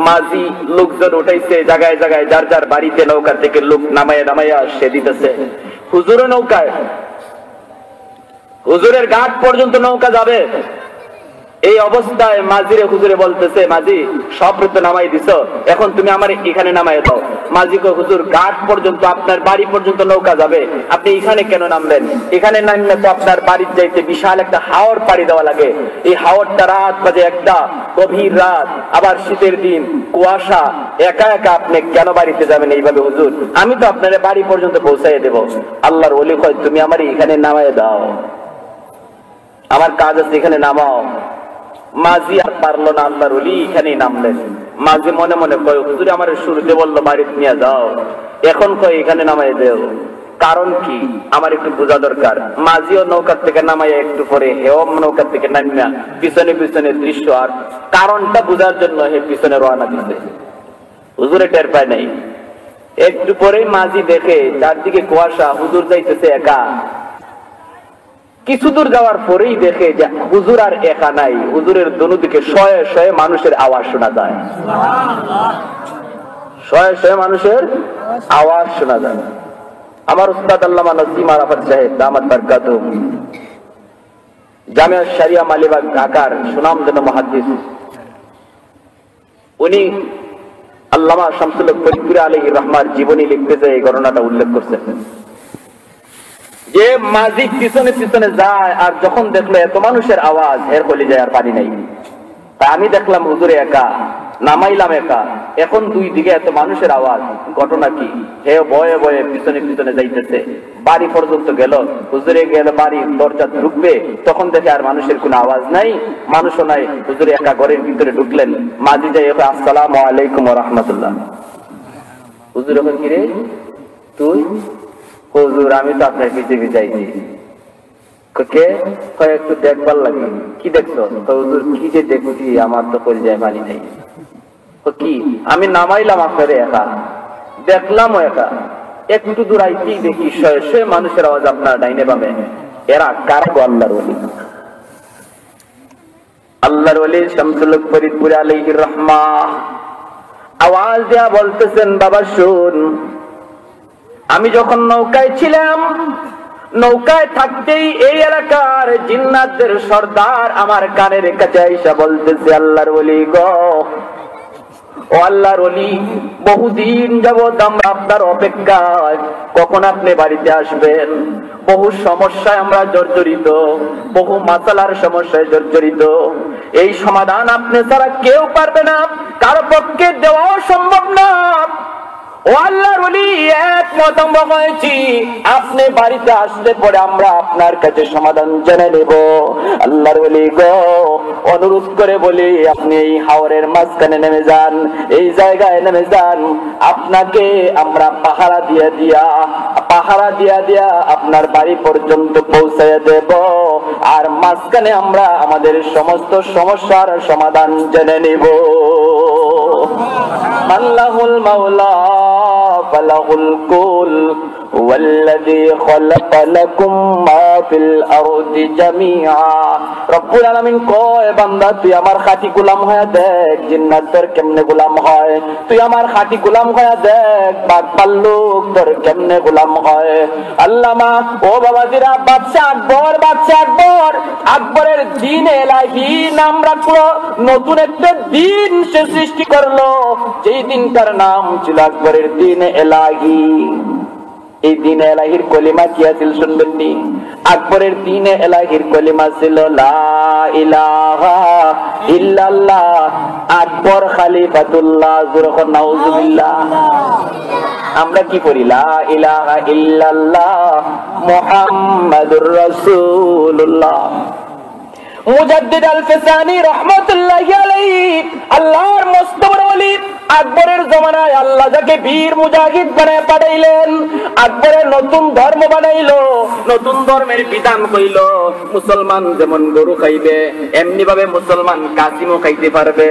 মাঝি লোকজন উঠাইছে জায়গায় জায়গায়, যার যার বাড়িতে নৌকা থেকে লোক নামাইয়া সে দিতেছে। হুজুরও নৌকায়, হুজুরের ঘাট পর্যন্ত নৌকা যাবে। এই অবস্থায় মাঝিরে হুজুরে বলতেছে, মাঝি সব তো নামাই দিছ, এখন তুমি আমার এখানে নামাই দাও। মাঝি কয়, হুজুর ঘাট পর্যন্ত আপনার বাড়ি পর্যন্ত নৌকা যাবে, আপনি এখানে কেন নামলেন? এখানে নামলে তো আপনার বাড়ির যাইতে বিশাল একটা হাওর পাড়ি দেওয়া লাগে। এই হাওরটা রাত বাজে একটা, গভীর রাত, আবার শীতের দিন, কুয়াশা, একা একা আপনি কেন বাড়িতে যাবেন এইভাবে? হুজুর আমি তো আপনার বাড়ি পর্যন্ত পৌঁছাই দেব। আল্লাহর ওলি কয়, তুমি আমার এখানে নামাই দাও, আমার কাজ আছে, এখানে নামাও। মাঝি আর পারলো না, আল্লাহর ওলি এখানেই নামলেন। মাঝি মনে মনে কয়, হুজুর আমার শুরুতে বললো বাড়িতে নিয়ে যাও, এখন কয় এখানে নামাই দেও, কারণ কি আমার একটু বোঝা দরকার। মাঝিও নৌকার থেকে নামাইয়া একটু পরে হেও নৌকার থেকে নামিয়া পিছনে পিছনে দৃশ্য আর কারণটা বোঝার জন্য হে পিছনে রওনা দিতে। হুজুরে টের পায় নাই। একটু পরে মাঝি দেখে চারদিকে কুয়াশা, হুজুর যাইতেছে একা। কিছু দূর যাওয়ার পরেই দেখে যে হুজুর আর একা নাই, হুজুরের দুদিকে শয়ে শয়ে মানুষের আওয়াজ শোনা যায়, শয়ে শয়ে মানুষের আওয়াজ শোনা যায়। আমার উস্তাদ আল্লামা নসিম আরাফাত সাহেব দামাত বারকাতুহু, জামিয়া শরিয়া মালিবাগ ঢাকার সুনামধন্য মুহাদ্দিস, উনি আল্লামা শামসুল হক ফরিদপুরি আলাইহির রহমার জীবনী লিখতে যে এই ঘটনাটা উল্লেখ করছেন যে মাঝি পিছনে পিছনে যায় আর যখন দেখলো এত মানুষের আওয়াজ, এর কলিজায় আর পানি নাই। তাই আমি দেখলাম হুজুরে একা, নামাইলাম একা, এখন দুই দিকে এত মানুষের আওয়াজ, ঘটনা কি? হে ভয়ে ভয়ে পিছনে পিছনে যাইতেছে, বাড়ি পর্যন্ত গেল। হুজুরে গেল বাড়ির দরজা ঢুকবে, তখন দেখে আর মানুষের কোনো আওয়াজ নাই, মানুষও নাই। হুজুরে একা ঘরের ভিতরে ঢুকলেন, মাঝি যাই আসসালামু আলাইকুম ওয়া রাহমাতুল্লাহ। হুজুর এখন কি রে তুই? হুজুর আমি তো আপনার পিছে যাইছি। কে? একটু দেখবার লাগে। কি দেখছো? হুজুর কি যে দেখছি আমার তো কলিজায় পানি নাই। কি? আমি নামাইলাম আপনারে একা, দেখলাম একা, একটু দূর আইতেই দেখি শয়ে শয়ে মানুষের আওয়াজ আপনার ডাইনে বামে। এরা কারা গো? আল্লাহর ওলি। আল্লাহর ওলি শামসুল হক ফরিদপুরি আলাইহির রহমা আওয়াজ দেয়া বলতেছেন, বাবা শুন, আমি যখন নৌকায় ছিলাম, নৌকায় থাকতেই এই এলাকার জিন্নাতদের সর্দার আমার কানের কাছে আইসা বলতেছে, আল্লাহর ওলি গো, ও আল্লাহর ওলি, বহুদিন যাবত আমরা আপনার অপেক্ষায়, কখন আপনি বাড়িতে আসবেন? বহু সমস্যায় আমরা জর্জরিত, বহু মাসালার সমস্যায় জর্জরিত, এই সমাধান আপনি ছাড়া কেউ পারবে না, কারো পক্ষে দেওয়াও সম্ভব না। ও আল্লাহর ওলি, একমত আমরা হয়েছি, আপনি বাড়িতে আসলে পরে আমরা আপনার কাছে সমাধান জেনে নেব। আল্লাহর ওলি গো, অনুরোধ করে বলি, আপনি এই হাওরের মাঝখানে নেমে যান, এই জায়গায় নেমে যান, আপনাকে আমরা পাহারা দিয়া আপনার বাড়ি পর্যন্ত পৌঁছায় দেব, আর মাঝখানে আমরা আমাদের সমস্ত সমস্যার সমাধান জেনে নিব। আল্লাহুল মাওলা ফালাহুল কুল ওয়াল্লাযী খালাকা লাকুম মা ফিল আরদি জামিআ। রব্বুল আলামিন কয়, বান্দা তুই আমার খাঁটি গোলাম হয়ে দেখ, জিন্নাত তোর কেমনে গোলাম হয়, তুই আমার খাঁটি গোলাম হয়ে দেখ, বাঘ ভাল্লুক তোর কেমনে গোলাম হয়। আল্লামা ও বাবাজিরা, বাদশা আকবর, আকবরের দিন এলাহি নাম রাখলো, নতুন একটা দিন সে সৃষ্টি করলো, যেই দিনটার নাম ছিল আকবরের দিন এলাহি। এই দিন এলাহির কলিমা কি আছিল শুনবেন নি? আকবরের দিন এলাহির কলিমা ছিল লা ইলাহা ইল্লাল্লাহ, আকবর খালিফাতুল্লাহ। যুরখন নাউজুবিল্লাহ। আমরা কি পড়ি? লা ইলাহা ইল্লাল্লাহ মুহাম্মাদুর রাসূলুল্লাহ। মুজাদ্দিদ আল ফিসানি রহমাতুল্লাহি আলাইহি, আল্লাহর মস্ত বড় ওলি, আকবরের জমানায় আল্লাহ যাকে বীর মুজাহিদ বানায় পাঠাইলেন, আকবরের নতুন ধর্ম বানাইলো, নতুন ধর্মের বিধান কইল মুসলমান যেমন গরু খাইবে এমনি ভাবে মুসলমান কাসিমও খাইতে পারবে।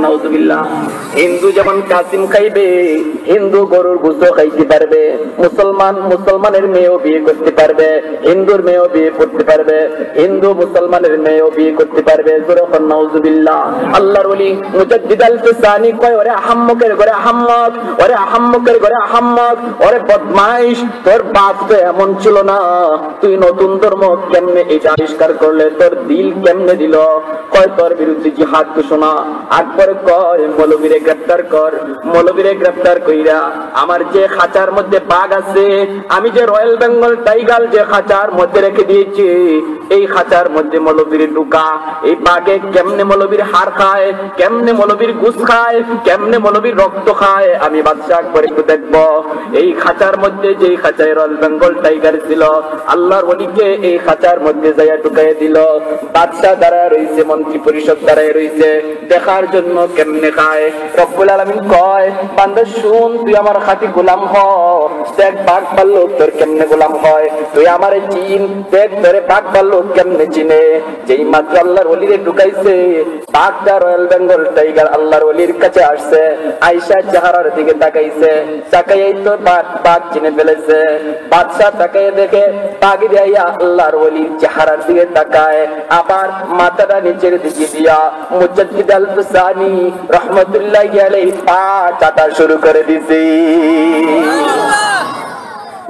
নাউজুবিল্লাহ। হিন্দু যেমন কাসিম খাইবে, হিন্দু গরুর গোশত খাইতে পারবে, মুসলমান মুসলমানের মেয়েও বিয়ে করতে পারবে, হিন্দুর মেয়েও বিয়ে করতে পারবে, হিন্দু মুসলমানের মেয়েও বিয়ে করতে পারবে। নাউজুবিল্লাহ। আল্লাহর ওলি মুজাদ্দিদ আল-ফিসানি কয়, ওরে আহাম্মকের ঘরে আহাম্মক, ওরে আহাম্মকের ঘরে আহাম্মক, ওরে বদমাইশ, তোর বাপ তো এমন ছিল না, তুই নতুন ধর্ম কেমনে এটা আবিষ্কার করলে, তোর দিল কেমনে দিল? কয় তোর বিরুদ্ধে জিহাদ ঘোষণা। আকবর কয় মৌলবীরে গ্রেফতার কর। মৌলবীরে গ্রেফতার কইরা আমার যে খাঁচার মধ্যে বাঘ আছে, আমি যে রয়্যাল বেঙ্গল টাইগার যে খাঁচার মধ্যে রেখে দিয়েছি, এই খাঁচার মধ্যে মৌলবীরে ঢুকা। এই বাঘে কেমনে মৌলবীর হাড় খায়, কেমনে মৌলবীর গুস খায়, কেমনে মৌলবীর রক্ত খায়, আমি বাদশা আকবর একটু দেখবো। এই খাঁচার মধ্যে যেই খাঁচায় রয়্যাল বেঙ্গল টাইগার ছিল, আল্লাহর ওলিকে এই খাঁচার মধ্যে যাইয়া ঢুকাইয়া দিল। বাদশা দাঁড়ায় রইছে, মন্ত্রী পরিষদ দাঁড়ায় রইছে দেখার জন্য কেমনে খায়। রব্বুল আলামিন কয়, বান্দা শুন, তুই আমার খাঁটি গোলাম হ, দেখ বাঘ ভাল্লুক তোর কেমনে গোলাম হয়, তুই আমারে চিন, দেখ তোরে বাঘ ভাল্লুক কেমনে চিনে। যেই মাত্র আল্লাহর ওলিরে ঢুকাইছে, বাঘটা রয়্যাল বেঙ্গল টাইগার আল্লাহর ওলির কাছে আসছে, আয়েশা চেহারার দিকে তাকাইছে, তাকাইয়াই তো বাঘ চিনে ফেলেছে। বাদশা তাকাইয়ে দেখে বাঘ দিয়া আল্লাহর ওলির চেহারার দিকে তাকায়, আবার মাথাটা নিচের দিকে দিয়া মুজাদ্দিদ আল-ফিসানি রাহমাতুল্লাহি আলাইহি পা চাটা শুরু করে দিছে।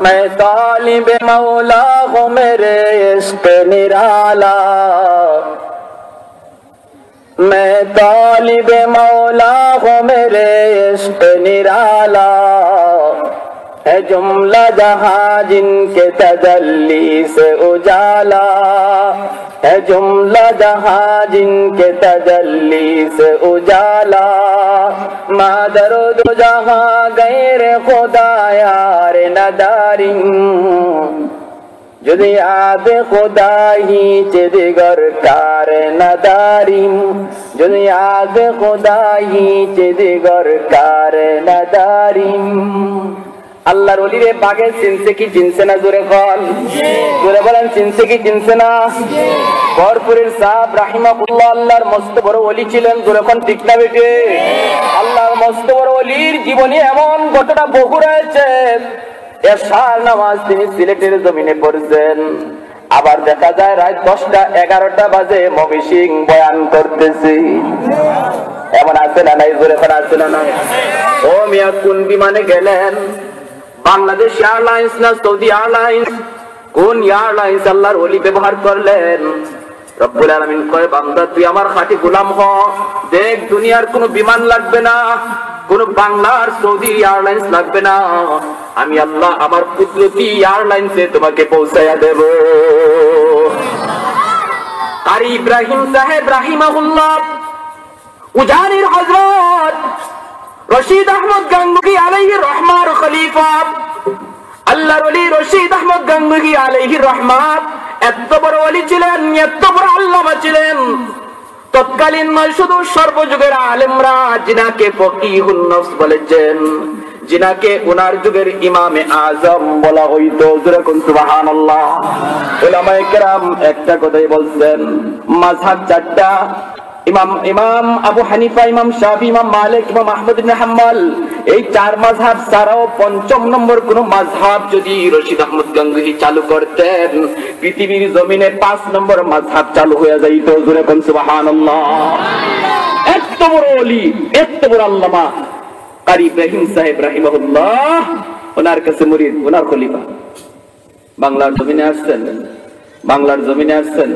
मैं तालिब मौला हूँ मेरे इश्क निराला, मैं तालिब मौला हूँ मेरे इश्क निराला, है जुमला जहां जिनके तजल्ली से उजाला, है जुमला जहां जिनके तजल्ली से उजाला, मादरुद जहां गैर खुदा यार नदारिम, যদি আবে খোদাহি চেদিগর কার নদারিম, যদি আবে খোদাহি চেদিগর কার নদারিম। আল্লাহর ওলিরে বাগে চিনছে কি চিনছে না? জোরে বল, জোরে বলেন, চিনছে কি চিনছে না? ভরপুরের সাহেব রাহিমাহুল্লাহ আল্লাহর মস্ত বড় ওলি ছিলেন। জোরে কোন ঠিক না বেটে? আল্লাহর মস্ত বড় ওলির জীবনে এমন ঘটনা বহু রয়েছে। এশার নামাজ তিনি সিলেটের জমিনে পড়ছেন, আবার দেখা যায় রাত 10টা 11টা বাজে মবিসিং বয়ান করতেছি। এমন আছে না নাই? জোরে কোন আছে না নাই? ও মিয়া কোন বিমানে গেলেন? বাংলাদেশ এয়ারলাইন্স না সৌদি এয়ারলাইন্স? কোন এয়ারলাইন্স আল্লাহর ওলি ব্যবহার করলেন? রব্বুল আলামিন কয়, বান্দা তুই আমার খাঁটি গোলাম হ, দেখ দুনিয়ার কোনো বিমান লাগবে না, কোন বাংলার সৌদি এয়ারলাইন্স লাগবে না, আমি আল্লাহ আমার কুদরতি এয়ারলাইন্সে তোমাকে পৌঁছায়া দেব। কারি ইব্রাহিম সাহেব রাহিমাহুল্লাহ, উজানির হযরত রশিদ আহমদ গাঙ্গুহি আলাইহির রহমার খলিফা, আল্লাহর ওলি রশিদ আহমদ গাঙ্গুহি আলাইহির রহমাত এত বড় ওলি ছিলেন, এত বড় আল্লামা ছিলেন। তৎকালীন নয়, শুধু সর্বযুগের আলেমরা জিনাকে ফকিহুন নফস বলেছেন, জিনাকে উনার যুগের ইমামে আজম বলা হইতো। যেরকম সুবহানাল্লাহ। উলামায়ে কেরাম একটা কথাই বলছেন, মাযহাব 4টা, ইমাম আবু হানিফা, ইমাম শাফি, ইমাম মালিক, ইমাম আহমদ ইবনে হাম্বল, এই 4 মাযহাব ছাড়াও 5ম নম্বর কোন মাযহাব যদি রশিদ আহমদ গাঙ্গুহি চালু করতেন, পৃথিবীর জমিনে 5 নম্বর মাযহাব চালু হয়ে যাইত। জোরে কোন সুবহানাল্লাহ। এত বড় ওলি, এত বড় আল্লামা কারি ইব্রাহিম সাহেব রাহিমাহুল্লাহ, ওনার কাছে মুরিদ, ওনার খলিফা বাংলার জমিনে আসছেন, বাংলার জমিনে আসছেন,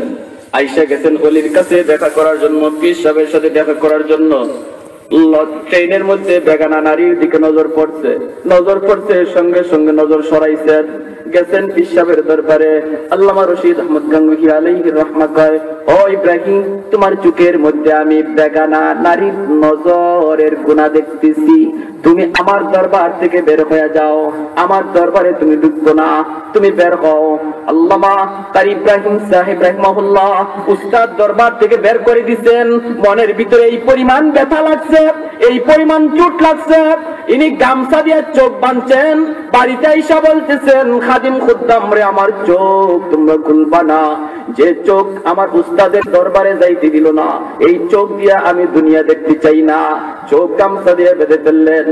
আয়েশা গেছেন ওলির কাছে দেখা করার জন্য, পীর সাহেবের সাথে দেখা করার জন্য। ট্রেনের মধ্যে বেগানা নারীর দিকে নজর পড়ছে, নজর পড়ছে, সঙ্গে সঙ্গে নজর সরাইছেন। গেছেন পিসাবের দরবারে। আল্লামা রশিদ আহমদ গাঙ্গুহি আলাইহির রহমত কয়, ও ইব্রাহিম, তোমার চোখের মধ্যে আমি বেগানা নারীর নজরের গুনাহ দেখতেছি, তুমি আমার দরবার থেকে বের হয়ে যাও, আমার দরবারে তুমি ঢুকবো না, তুমি বের হও। আল্লামা কারি ইব্রাহিম সাহেব রাহিমাহুল্লাহ উস্তাদ দরবার থেকে বের করে দিয়েছেন। মনের ভিতরে এই পরিমাণ ব্যথা লাগছে, এই পরিমাণ চোট লাগছে, ইনি গামছা দিয়ে চোখ বাঁধছেন, বাড়িতে এসে বলতেছেন, খাদিম খুদ্দাম রে, আমার চোখ তোমরা খুলবা না, যে চোখ আমার উস্তাদের দরবারে যাইতে দিল না, এই চোখ দিয়ে আমি দুনিয়া দেখতে চাই না। চোখ গামছা দিয়ে বেঁধে ফেললেন।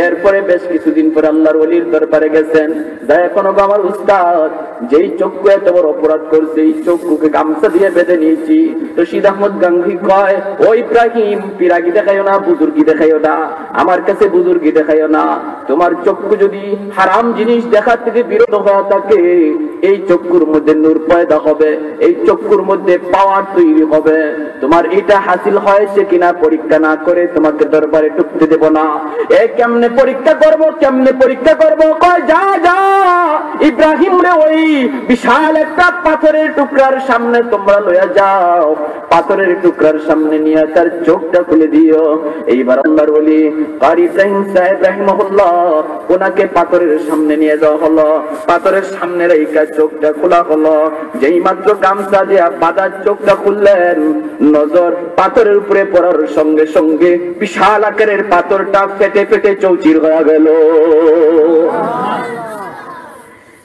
এরপরে বেশ কিছুদিন পরে আল্লাহর ওলির দরবারে গেছেন, যাই এখনো আমার উস্তাদ যেই চক্ষু এত বড় অপরাধ করছে, এই চক্ষুকে গামছা দিয়ে বেঁধে নিয়েছি। রশিদ আহমদ গাঙ্গুহি কয়, ও ইব্রাহিম, পিরাগি দেখাইও না, বুজুর্গি দেখাইও না, আমার কাছে বুজুর্গি দেখাইও না। তোমার চক্ষু যদি হারাম জিনিস দেখার থেকে বিরত হয়ে থাকে, এই চক্ষুর মধ্যে নূর পয়দা হবে, এই চক্ষুর মধ্যে পাওয়ার তৈরি হবে। তোমার এটা হাসিল হয়েছে কিনা পরীক্ষা না করে তোমাকে দরবারে ঢুকতে দেব না। এ কেমনে পরীক্ষা করব, কেমনে পরীক্ষা করব? কয়, যা যা ইব্রাহিম রে, ওই বিশাল একটা পাথরের টুকরার সামনে তোমরা লইয়া যাও, পাথরের টুকরার সামনে নিয়ে তার চোখটা খুলে দিও। এইবার আল্লাহর ওলি কারি ইব্রাহিম সাহেব রাহিমাহুল্লাহ ওনাকে পাথরের সামনে নিয়ে যাওয়া হলো, পাথরের সামনে রেখে চোখটা খোলা হলো। যেই মাত্র গামছা দিয়ে বাঁধার চোখটা খুললেন, নজর পাথরের উপরে পড়ার সঙ্গে সঙ্গে বিশাল আকারের পাথরটা ফেটে ফেটে চৌচির হয়ে গেল।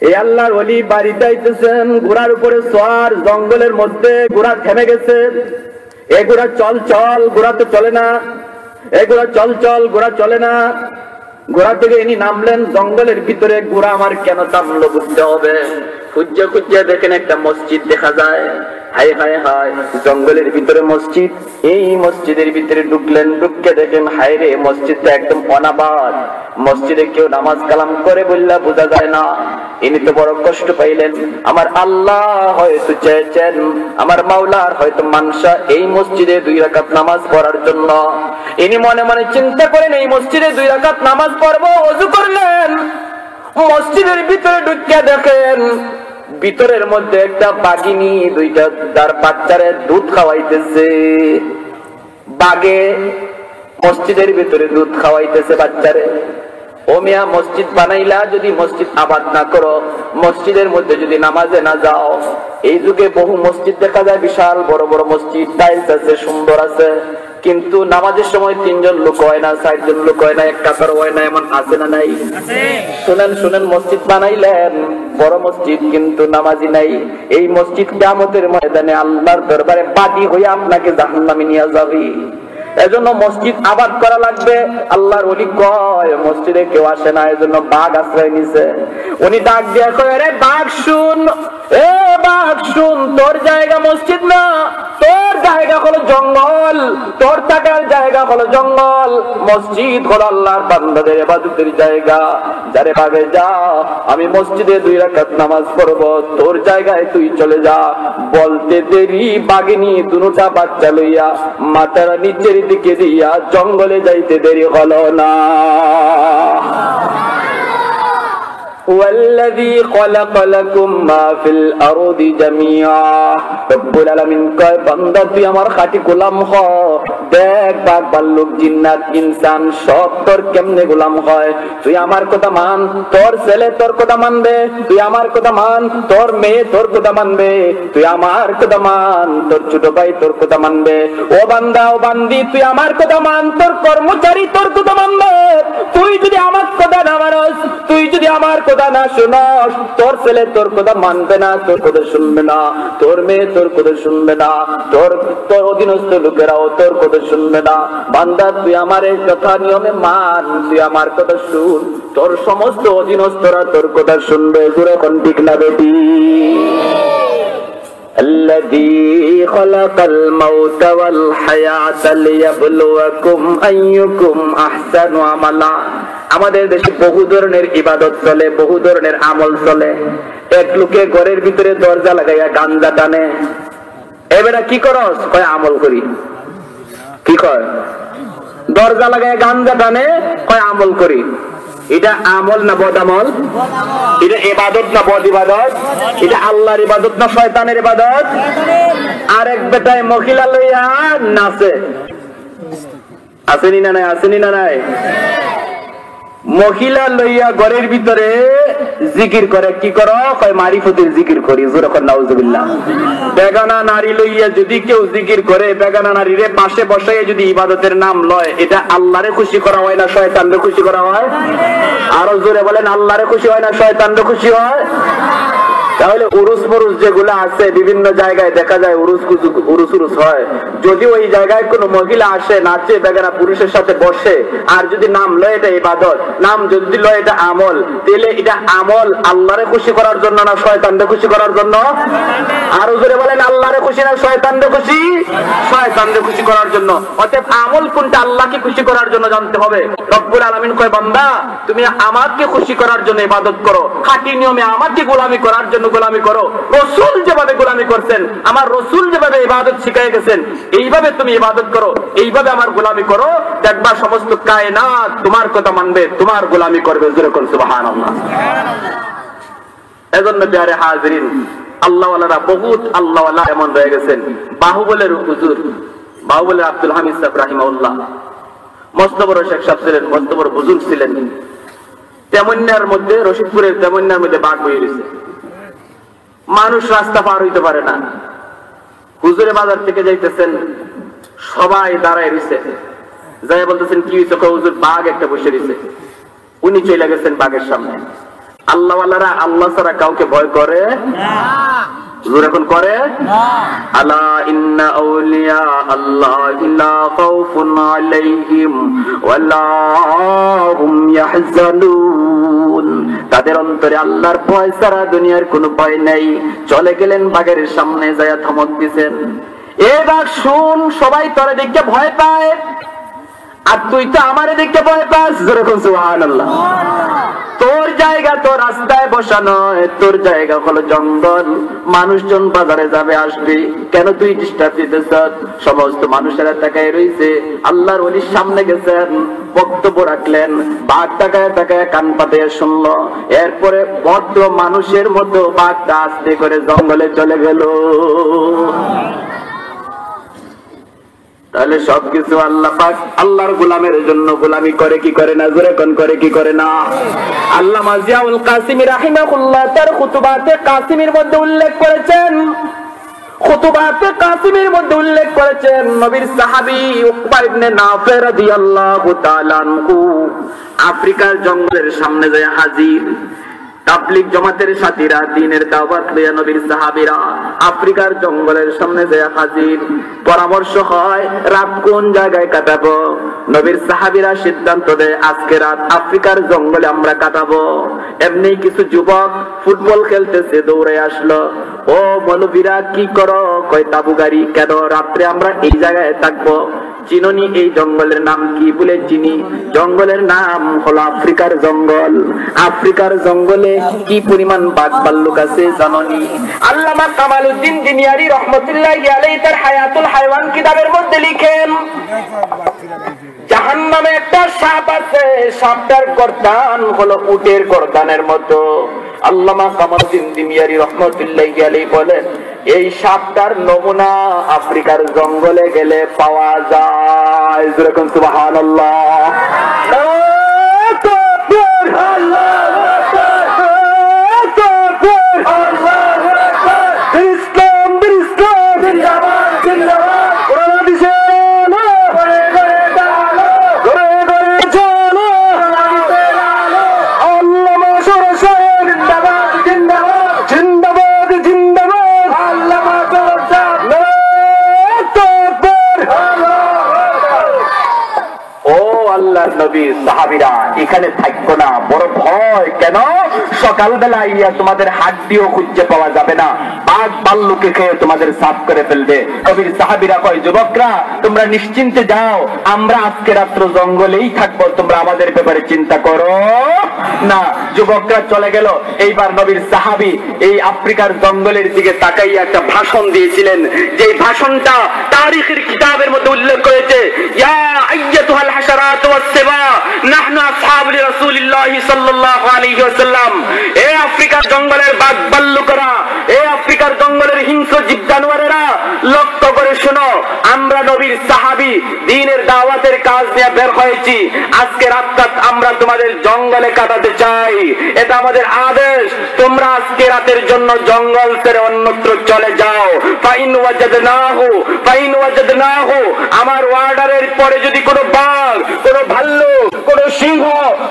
এই আল্লাহর ওলি বাড়ি যাইতেছেন, ঘোড়ার উপরে সোয়ার, জঙ্গলের মধ্যে ঘোড়া থেমে গেছে। এ ঘোড়া চল চল, ঘোড়া তো চলে না, এ ঘোড়া চল চল, ঘোড়া চলে না। ঘোড়া থেকে ইনি নামলেন জঙ্গলের ভিতরে। ঘোড়া আমার কেন থামলো বুঝতে হবে। খুঁজে খুঁজে দেখেন একটা মসজিদ দেখা যায়। হায় হায় হায়, জঙ্গলের ভিতরে মসজিদ। এই মসজিদের ভিতরে ঢুকলেন, ঢুকে দেখেন হায় রে, মসজিদটা একদম অনাবাদ, মসজিদে কেউ নামাজ কালাম করে বললা বোঝা যায় না। ইনি তো বড় কষ্ট পাইলেন। আমার আল্লাহ হয়তো চেয়েছেন, আমার মাওলার হয়তো মানসা এই মসজিদে 2 রাকাত নামাজ পড়ার জন্য। ইনি মনে মনে চিন্তা করেন এই মসজিদে 2 রাকাত নামাজ পড়বো। ওযু করলেন, মসজিদের ভিতরে ঢুকে দেখেন ভিতরের মধ্যে একটা বাঘিনী 2টা তার বাচ্চারে দুধ খাওয়াইতেছে। বাঘে মসজিদের ভিতরে দুধ খাওয়াইতেছে বাচ্চারে। ও মিয়া, মসজিদ বানাইলা, যদি মসজিদ আবাদ না করো, মসজিদের মধ্যে যদি নামাজে না যাও। এই যুগে বহু মসজিদ দেখা যায়, বিশাল বড় বড় মসজিদ, টাইলস আছে, সুন্দর আছে, কিন্তু নামাজের সময় 3 জন লোক হয় না, 4 জন লোক হয় না, এক কাতার হয় না, এমন আছে না নাই? শুনেন শুনেন, মসজিদ বানাইলেন বড় মসজিদ, কিন্তু নামাজি নাই। এই মসজিদ কিয়ামতের ময়দানে আল্লাহর দরবারে বাদী হয়ে আপনাকে জাহান্নামে নিয়ে যাবে। এজন্য মসজিদ আবাদ করা লাগবে। আল্লাহর ওলি কয়, মসজিদে কেউ আসে না, এজন্য বাঘ আশ্রয় নিছে। উনি ডাক দিয়া কয়, রে বাঘ শুন, এ বাঘ শুন, তোর জায়গা মসজিদ না, তোর জায়গা হলো জঙ্গল, তোর থাকার জায়গা হলো জঙ্গল। মসজিদ হলো আল্লাহর বান্দাদের ইবাদতের জায়গা। যারে বাঘে যা, আমি মসজিদে 2 রাকাত নামাজ পড়বো, তোর জায়গায় তুই চলে যা। বলতে দেরি বাঘিনী দুটা বাচ্চা লইয়া মাথার নিচের দিকে দিয়া জঙ্গলে যাইতে দেরি হলো না। والذي خلق لكم ما في الارض جميعا রব্বুল আলামিন কয়, বান্দা তুই আমার খাঁটি গোলাম হ। দেখ বাঘ ভাল্লুক জিন্নাত ইনসান সব তোর কেমনে গোলাম হয়। তুই আমার কথা মান, তোর ছেলে তোর কথা মানবে। তুই আমার কথা মান, তোর মেয়ে তোর কথা মানবে। তুই আমার কথা মান, তোর ছোট ভাই তোর কথা মানবে। ও বান্দা, ও বান্দি, তুই আমার কথা মান, তোর কর্মচারী তোর কথা মানবে। তুই যদি আমার কথা না মানস, তুই যদি আমার কথা না শুনস, তোর ছেলে তোর কথা মানবে না, তোর কথা শুনবে না, তোর মেয়ে তোর কথা শুনবে না, তোর অধীনস্থ লোকেরাও তোর কথা শুনবে না। বান্দা, তুই আমার এই কথা নিয়মে মান, তুই আমার কথা শুন, তোর সমস্ত অধীনস্থরা তোর কথা শুনবে। জোরে কোন ঠিক না বেটি? الذي خلق الموت والحياة ليبلوكم أيكم أحسن عملا। আমাদের দেশে বহু ধরনের ইবাদত চলে, বহু ধরনের আমল চলে। এক লোকে ঘরের ভিতরে দরজা লাগাইয়া গাঞ্জা টানে। এবারে কি করস? কয় আমল করি। কি কয়? দরজা লাগাইয়া গাঞ্জা টানে, কয় আমল করি। এটা আমল না বদ আমল? এটা ইবাদত না বদ ইবাদত? এটা আল্লাহর ইবাদত না শয়তানের ইবাদত? আরেক বেটায় মহিলা লইয়া নাচে, আসেনি না নাই? আসেনি না নাই? মহিলা লইয়া ঘরের ভিতরে জিকির করে, কি করো? কয় মারিফতের জিকির করি। যখন নাউজুবিল্লাহ। বেগানা নারী লইয়া যদি কেউ জিকির করে, বেগানা নারীরে পাশে বসাইয়া যদি ইবাদতের নাম লয়, এটা আল্লাহরে খুশি করা হয় না শয়তানরে খুশি করা হয়? আরো জোরে বলেন, আল্লাহরে খুশি হয় না শয়তানরে খুশি হয়? তাহলে উরুস মুরুস যেগুলো আছে বিভিন্ন জায়গায় দেখা যায় উরুস হয়, যদি ওই জায়গায় কোনো মহিলা আসে নাচে বেগানা পুরুষের সাথে বসে, আর যদি নাম লয় এটা ইবাদত, নাম যদি লয় এটা আমল, তাহলে এটা আমল আল্লাহরে খুশি করার জন্য না শয়তানরে খুশি করার জন্য? আরো জোরে বলেন, আল্লাহরে খুশি না শয়তানরে খুশি? শয়তানরে খুশি করার জন্য। অতএব আমল কোনটা আল্লাহকে খুশি করার জন্য জানতে হবে। রব্বুল আলামিন কয়, বান্দা তুমি আমাকে খুশি করার জন্য ইবাদত করো, খাঁটি নিয়মে আমাকে গোলামি করার জন্য গোলামি করো। রাসূল যেভাবে গোলামি করছেন, আমার রাসূল যেভাবে ইবাদত শিখিয়ে গেছেন, এইভাবে তুমি ইবাদত করো, এইভাবে আমার গোলামি করো, দেখবা সমস্ত কায়নাত তোমার কথা মানবে, তোমার গোলামি করবে। জোরে বলুন সুবহানাল্লাহ। এজন্য প্যারে হাজিরিন, আল্লাহওয়ালারা বহুত আল্লাহওয়ালা এমন রয়ে গেছেন। বাহুবলের হুজুর, বাহুবলের আব্দুল হামিদ সাহেব রাহিমাহুল্লাহ মস্ত বড় শেখ সাহেব ছিলেন, মস্ত বড় বুজুর্গ ছিলেন। তেমন্যার মধ্যে, রশিদপুরের তেমন্যার মধ্যে বাঘ বয়ে গেছে, মানুষ রাস্তা পার হইতে পারে না। হুজুরে বাজার থেকে যাইতেছেন, সবাই দাঁড়ায় রয়েছে, যাই বলতেছেন কি হয়েছে? হুজুর বাঘ একটা বসে রয়েছে। উনি চলে গেছেন বাঘের সামনে। আল্লাহওয়ালারা আল্লাহ ছাড়া কাউকে ভয় করে হুজুর এখন করে? আলা ইন্না আউলিয়া আল্লাহি লা খাউফুন আলাইহিম ওয়ালা হুম ইয়াহজানুন। তাদের অন্তরে আল্লাহর ভয় ছাড়া দুনিয়ার কোনো ভয় নাই। চলে গেলেন বাঘের সামনে, যায়া ধমক দিছেন, এ বাঘ শুন, সবাই তোরে দেখে ভয় পায়, আর তুই তো আমারে দেখে ভয় পাস। যেরকম সুবহানাল্লাহ। তোর জায়গা তো রাস্তায় বসা নয়, তোর জায়গা হলো জঙ্গল। মানুষজন বাজারে যাবে আসবে, কেন তুই ডিস্টার্ব দিতেছ? সমস্ত মানুষেরা তাকায় রয়েছে। আল্লাহর ওলির সামনে গেছেন, বক্তব্য রাখলেন, বাঘ তাকায় তাকায় কান পাতিয়া শুনলো। এরপরে ভদ্র মানুষের মতো বাঘটা আস্তে করে জঙ্গলে চলে গেল। তাহলে সবকিছু আল্লাহ পাক আল্লাহর গোলামের জন্য গোলামি করে কি করে না? জোরে কোন করে কি করে না? আল্লামা জিয়াউল কাসিমি রাহিমাহুল্লাহ তার খুতুবাতে কাসিমির মধ্যে উল্লেখ করেছেন, খুতুবাতে কাসিমির মধ্যে উল্লেখ করেছেন, নবীর সাহাবী উকবা ইবনে নাফি রাদিয়াল্লাহু তাআলা আনহু আফ্রিকার জঙ্গলের সামনে যায় হাজির। তাবলীগ জামাতের সাথীরা, দ্বীনের দাওয়াত লইয়া নবীর সাহাবীরা আফ্রিকার জঙ্গলের সামনে যায় হাজির। পরামর্শ হয় রাত কোন জায়গায় কাটাবো। নবীর সাহাবীরা সিদ্ধান্ত দেয় আজকে রাত আফ্রিকার জঙ্গলে আমরা কাটাবো। এমনি কিছু যুবক ফুটবল খেলতেছে, দৌড়ে আসলো। ও মৌলবীরা কি করো? কয় তাবু গাড়ি। কেন? রাত্রে আমরা এই জায়গায় থাকবো। চিননি এই জঙ্গলের নাম কি? বলে চিনি, জঙ্গলের নাম হলো আফ্রিকার জঙ্গল। আফ্রিকার জঙ্গলে কি পরিমাণ বাঘ ভাল্লুক আছে জাননি? আল্লামা কামালউদ্দিন দিনিয়ারি রহমাতুল্লাহি আলাইহি তার হায়াতুল হায়ওয়ান কিতাবের মধ্যে লিখেন, জাহান্নামে একটা সাপ আছে, সাপটার গর্দান হলো উটের গর্দানের মতো। আল্লামা কামালউদ্দিন দিনিয়ারি রহমাতুল্লাহি আলাইহি বলেন, এই সাপটার নমুনা আফ্রিকার জঙ্গলে গেলে পাওয়া যায়। যেরকম সুবহানাল্লাহ। নবী সাহাবীরা এখানে থাকবো না, বড় ভয়। কেন? সকালবেলা ইয়া তোমাদের হাড্ডিও খুঁজে পাওয়া যাবে না, বাঘ বাঘ ভাল্লুকে খেয়ে তোমাদের সাফ করে ফেলবে। কবির সাহাবীরা কয়, যুবকরা তোমরা নিশ্চিন্তে যাও, আমরা আজকে রাত্র জঙ্গলেই থাকবো, তোমরা আমাদের ব্যাপারে চিন্তা করো না। যুবকরা চলে গেল। এইবার নবীর সাহাবী এই আফ্রিকার জঙ্গলের দিকে তাকাইয়া একটা ভাষণ দিয়েছিলেন, যে ভাষণটা তারিখের কিতাবের মধ্যে উল্লেখ করেছে, ইয়া আইয়াতুহাল হাশারাত ওয়াস সিবা নাহনু আসহাবু রাসূলিল্লাহ সাল্লাল্লাহু আলাইহি ওয়াসাল্লাম। এই আফ্রিকার জঙ্গলের বাঘ ভাল্লুকরা, এই আফ্রিকার জঙ্গলের হিংস্র জীব জানোয়ারেরা, লক্ষ্য করে শোনো, আমরা নবীর সাহাবী দ্বীনের দাওয়াতের কাজ নিয়ে বের হয়েছি। আজকে রাতটা আমরা তোমাদের জঙ্গলে কাটাতে চাই, এটা আমাদের আদেশ। তোমরা আজকে রাতের জন্য জঙ্গল ছেড়ে অন্যত্র চলে যাও। ফাইন ওয়াজাদনাহু, আমার অর্ডারের পরে যদি কোনো বাঘ, কোনো ভাল্লুক, কোনো সিংহ,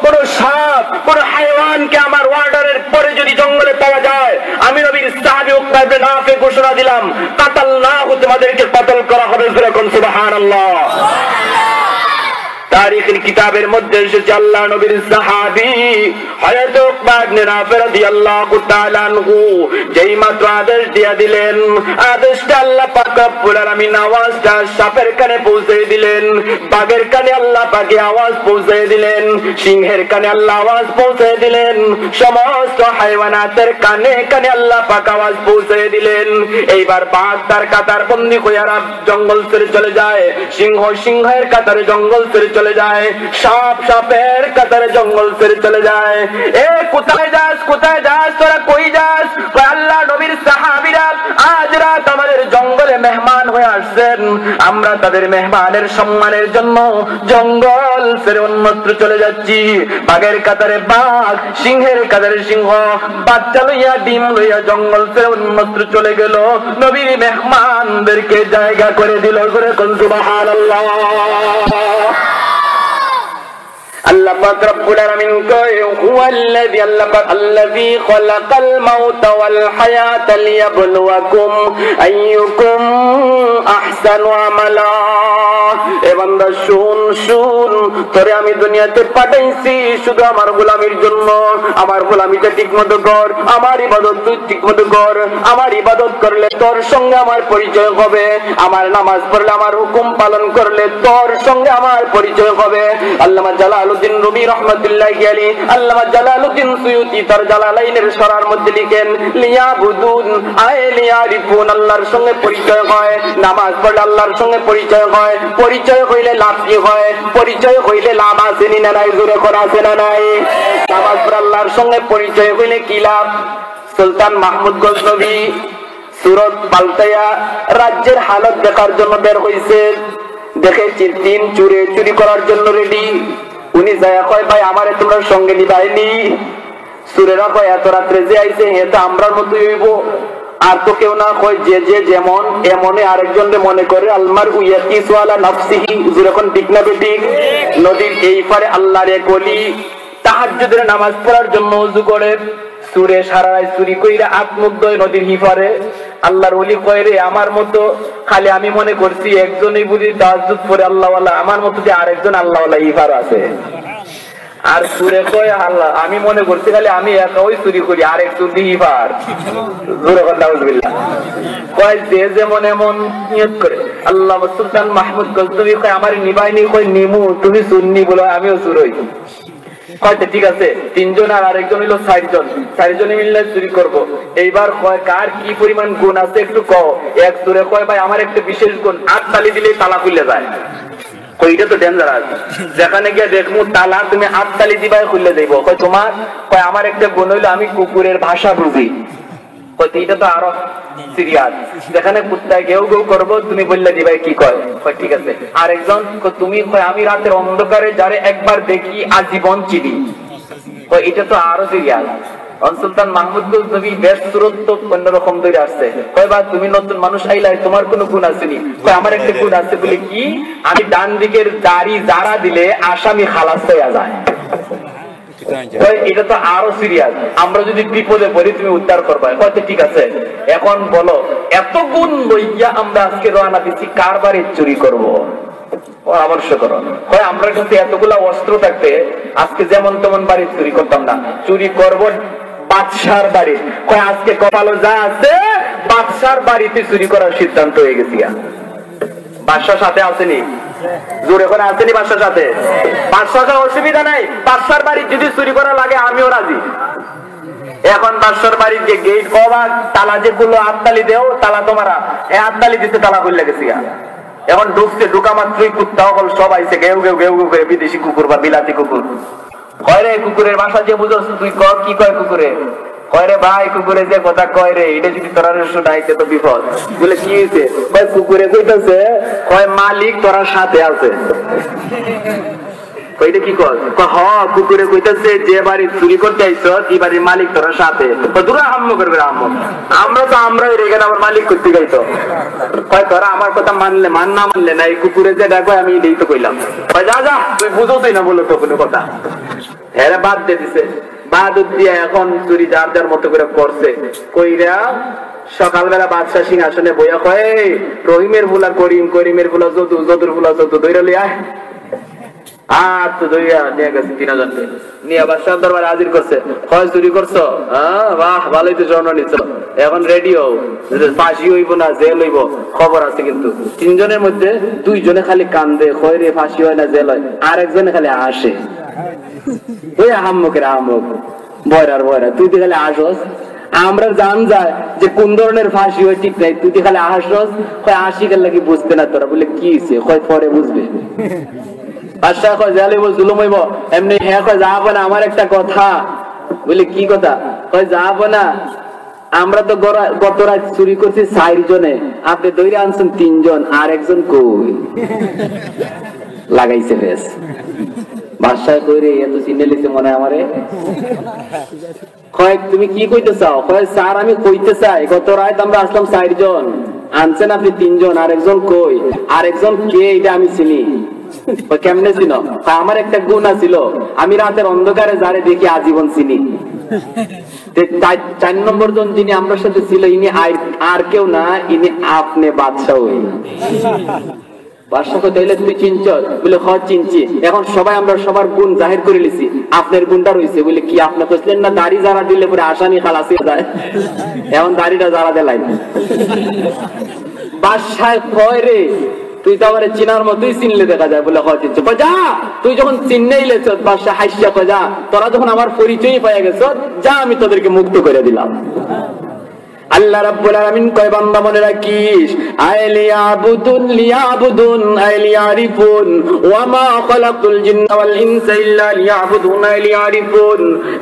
কোনো সাপ, কোনো হাইওয়ানকে আমার অর্ডারের পরে যদি জঙ্গলে পাওয়া যায়, আমি নবীর সাহাবী উকবা ইবনে নাফি ঘোষণা দিলাম, কাতালনাহু, তোমাদেরকে কতল করা হবে। সুবহানাল্লাহ। তারিখের কিতাবের মধ্যে এসেছে, আল্লাহ নবীর সাহাবী হযরত উকবা ইবনে নাফি রাদিয়াল্লাহু তাআলা আনহু যেই মাত্র আদেশ দিয়ে দিলেন, আদেশটা আল্লাহ পাক রব্বুল আলামিন আওয়াজটা সাপের কানে পৌঁছে দিলেন, বাঘের কানে আল্লাহ পাকে আওয়াজ পৌঁছে দিলেন, সিংহের কানে আল্লাহ আওয়াজ পৌঁছে দিলেন, সমস্ত হাইওয়ানাতের কানে কানে আল্লাহ পাক আওয়াজ পৌঁছে দিলেন। এইবার বাঘ তার কাতার বন্দী হয়ে জঙ্গল ছেড়ে চলে যায়, সিংহ সিংহের কাতারে জঙ্গল ছেড়ে চলে যায়, সাপ সাপের কাতারে জঙ্গল ছেড়ে চলে যায়। এ কোথায় যাস, কোথায় যাস, তোরা কই যাস? আল্লাহ নবীর সাহাবীরা আজ রাত আমাদের জঙ্গলে মেহমান হয়ে আসছেন, আমরা তাদের মেহমানের সম্মানের জন্য জঙ্গল ছেড়ে অন্যত্র চলে যাচ্ছি। বাঘের কাতারে বাঘ, সিংহের কাতারে সিংহ, বাচ্চা লইয়া ডিম লইয়া জঙ্গল ছেড়ে অন্যত্র চলে গেল, নবীর মেহমানদেরকে জায়গা করে দিল। সুবহানাল্লাহ। আল্লাহ পাক রব্বুল আলামিন কয়, হুয়াল্লাযী, আল্লাহ পাক আল্লাযী খালাকাল মাউতা ওয়াল হায়াতা লিয়াবলুয়াকুম আইয়ুকুম আহসানু আমালা। এ বান্দা শুন শুন, তোরে আমি দুনিয়াতে পাঠাইছি শুধু আমার গোলামির জন্য। আমার গোলামিটা ঠিকমতো কর, আমার ইবাদত তুই ঠিকমতো কর। আমার ইবাদত করলে তোর সঙ্গে আমার পরিচয় হবে, আমার নামাজ পড়লে, আমার হুকুম পালন করলে তোর সঙ্গে আমার পরিচয় হবে। আল্লামা জালালউদ্দিন রুমি রাহমাতুল্লাহি আলাইহি, আল্লামা জালালউদ্দিন সুয়ুতি তার জালালাইনের সরার মধ্যে লিখেন, লিয়াবুদুন আয় লিয়ারিফুন, আল্লাহর সঙ্গে পরিচয় হয়, নামাজ পড়লে আল্লাহর সঙ্গে পরিচয় হয়। পরিচয় হইলে লাভ কি হয়? পরিচয় হইলে লাভ আছে না নাই? জোরে করা আছে না নাই? নামাজ পড়ে আল্লাহর সঙ্গে পরিচয় হইলে কি লাভ? সুলতান মাহমুদ গজনবী সুরত পাল্টাইয়া রাজ্যের হালত দেখার জন্য বের হইছে। দেখে তিন চুরে চুরি করার জন্য রেডি। উনি যায় কয়, ভাই আমারে তোমরা সঙ্গে নিবাইনি। সুরেরা কয়, এত রাত্রে যে আইছে হে তো আমরার মতোই হইব, আর তো কেউ না। কয়, যে যে যেমন এমনে আরেকজন মনে করে। আলমার উয়াকিসু আলা নাফসিহি, যখন ঠিক না বেঠিক। নদীর এই পারে আল্লাহর এক ওলি তাহাজ্জুদের নামাজ পড়ার জন্য ওযু করে, সুরে সারা রাত চুরি কইরা আত্মুগ্ধ নদীর হিফারে। আল্লাহর ওলি কয়, রে আমার মতো খালি আমি মনে করছি একজনই বুঝি তাহাজ্জুদ পড়ে আল্লাহওয়ালা, আমার মতো যে আরেকজন আল্লাহওয়ালা হিফার আছে। আর সুরে কয়, আল্লাহ আমি মনে করছি খালি আমি একা ওই চুরি করি, আরেক চুরি হিফার। কয়, যে যেমন এমন নিয়ত করে। আল্লাহ সুলতান মাহমুদ গজনবী কয়, আমার নিবাইনি। কয়, নিমু, তুমি সুন্নি বলো, আমিও চুরই। হয়তো ঠিক আছে, তিনজন আর আরেকজন হইলো চারজন, চারজনে মিললে চুরি করবো। এইবার কয়, কার কি পরিমাণ গুণ আছে একটু কও। এক সুরে কয়, ভাই আমার একটা বিশেষ গুণ, 8 তালি দিলে তালা খুলে যায়। কইটা তো ডেঞ্জারাস, যেখানে গিয়ে দেখবো তালা তুমি 8 তালি দিবাই খুলে যাইব। কয় তোমার? কয় আমার একটা গুণ হইলো আমি কুকুরের ভাষা বুঝি। এটা তো আরো সিরিয়াস, যেখানে কুত্তায় কেউ কেউ করবো তুমি বললে দিবাই কি কয়। ঠিক আছে। আরেকজন তুমি, আমি রাতের অন্ধকারে যারে একবার দেখি আজীবন চিনি। এটা তো আরো সিরিয়াস। সুলতান মাহমুদ গজনবী বেশ তুরন্ত অন্যরকম ধরে আসছে। কয়, বা তুমি নতুন মানুষ আইলাই, তোমার কোনো গুণ আসেনি? কয়, আমার একটা গুণ আছে। বলে কি? আমি ডান দিকের দাড়ি যারা দিলে আসামি খালাস হয়ে যায়। এটা তো আরো সিরিয়াস, আমরা যদি বিপদে পড়ি তুমি উদ্ধার করবা। হয়তো ঠিক আছে, এখন বলো এত গুণ লইয়া আমরা আজকে রওনা দিচ্ছি কার বাড়ি চুরি করবো? পরামর্শ করো। হয় আমরা কাছে এতগুলা অস্ত্র থাকতে আজকে যেমন তেমন বাড়ি চুরি করতাম না, চুরি করবো বাদশার বাড়ি। কয় আজকে কপালো যা আছে বাদশার বাড়িতে চুরি করার সিদ্ধান্ত হয়ে গেছি। বাদশার সাথে আসেনি, জোরে করে আসেনি বাদশার সাথে। বাদশার অসুবিধা নাই, বাদশার বাড়ি যদি চুরি করা লাগে আমিও রাজি। এখন বাদশার বাড়ির যে গেট কবাক তালা যে গুলো আটতালি দেও, তালা তোমারা আটতালি দিতে তালা খুলে গেছি। এখন ঢুকছে, ঢুকা মাত্রই কুত্তা হল সব আইছে ঘেউ ঘেউ ঘেউ ঘেউ করে, বিদেশি কুকুর বা বিলাতি কুকুর। কয় রে কুকুরের বাসা যে বুঝোস তুই, কি কয় কুকুরে? কয় রে ভাই কুকুরে যে কথা কয় রে, এটা যদি তোরা শোনাইতে তো বিপদ। বলে কি হয়েছে? ভাই কুকুরে কইতেছে কয় মালিক তোরা সাথে আছে। কইটা কি কর? হ কুকুরে কইতেছে যে বাড়ি চুরি করতে আইছ এই বাড়ির মালিক তোরা সাথে। দূরা হাম্ম করবে আম্মু, আমরা তো আমরা এখানে আমার মালিক করতে গাইতো। কয় তোরা আমার কথা মানলে মান, না মানলে না, এই কুকুরে যে দেখো আমি এটাই তো কইলাম। যা যা তুই বুঝোই না বলো তো কোনো কথা। হ্যাঁ বাদ দিয়ে দিছে, বাদ দিয়ে এখন চুরি যার যার মতো করে করছে। কইরা সকালবেলা বাদশাহ সিংহাসনে বইয়া কয় রহিমের ফুলা করিম, করিমের ফুলা যদু, যদুর ফুলা যদু, দৈরা লিয়া আর তো দইয়া নিয়ে গেছে ৩০০০ নিয়ে বাদশাহ দরবারে হাজির করছে। হয় চুরি করছো? বাহ ভালোই তো জন্ম নিচ্ছ, এখন রেডি হও, ফাঁসি হইব না জেল হইব খবর আছে। কিন্তু ৩ জনের মধ্যে 2 জনে খালি কান্দে, হয় রে ফাঁসি হয় না জেল হয়, আর একজনে খালি আসে। ওই আহাম্মকের আহাম্মক বয়রার বয়রা, তুই তো খালি আসস, আমরা জান যায় যে কোন ধরনের ফাঁসি হয় ঠিক নাই, তুই তো খালি আসস। কয় আসি গেল নাকি বুঝতে না তোরা? বলে কি হয়েছে? কয় পরে বুঝবে। বাদশাহ কয় জালিব জুলুম হইব এমনি। হ্যাঁ কয় যাবো না, আমার একটা কথা। বলে কি কথা? কয় যাবো না, আমরা তো গত রাত চুরি করছি 4 জনে, আপনি দৈরে আনছেন 3 জন, আর একজন কই? লাগাইছে বেশ। বাদশাহ কইরে এত চিনে লিতে মনে আমারে। কয় তুমি কি কইতে চাও? কয় স্যার আমি কইতে চাই গত রাত আমরা আসলাম 4 জন, আনছেন আপনি 3 জন, আর একজন কই? আর একজন কে এটা আমি চিনি। কেমনে চিনো? আমার একটা গুণ ছিল, আমি রাতের অন্ধকারে যারে দেখি আজীবন চিনি। 4 নম্বর জন যিনি আমার সাথে ছিল ইনি আর কেউ না, ইনি আপনি বাদশাহ। বাদশাহ তাইলে তুমি চিনছ? বলে হ চিনছি। এখন সবাই আমরা সবার গুণ জাহির করে লিছি, আপনার গুণটা রয়েছে। বলে কি? আপনি কইলেন না দাড়ি যারা দিলে পরে আসামি খালাস হয়ে যায়, এখন দাড়িটা যারা দেলাই। বাদশাহ কয় রে তুই তো আমার চিনার মতোই চিনলে দেখা যায়। বলে হয় চিনছ? যা তুই যখন চিন্নেই লেছ, বাদশাহ হাসিয়া কয় যা তোরা যখন আমার পরিচয়ই পাইয়া গেছ, যা আমি তোদেরকে মুক্ত করে দিলাম। আল্লাহ রাব্বুল আলামিন কয় বান্দা মনে রাখিস, আইলিয়াবুদুন লিয়াবুদুন আইলিয়ারিফুন ওয়া মা খালাকুল জিন্না ওয়াল ইনসা ইল্লা লিয়াবুদুন আইলিয়ারিফুন।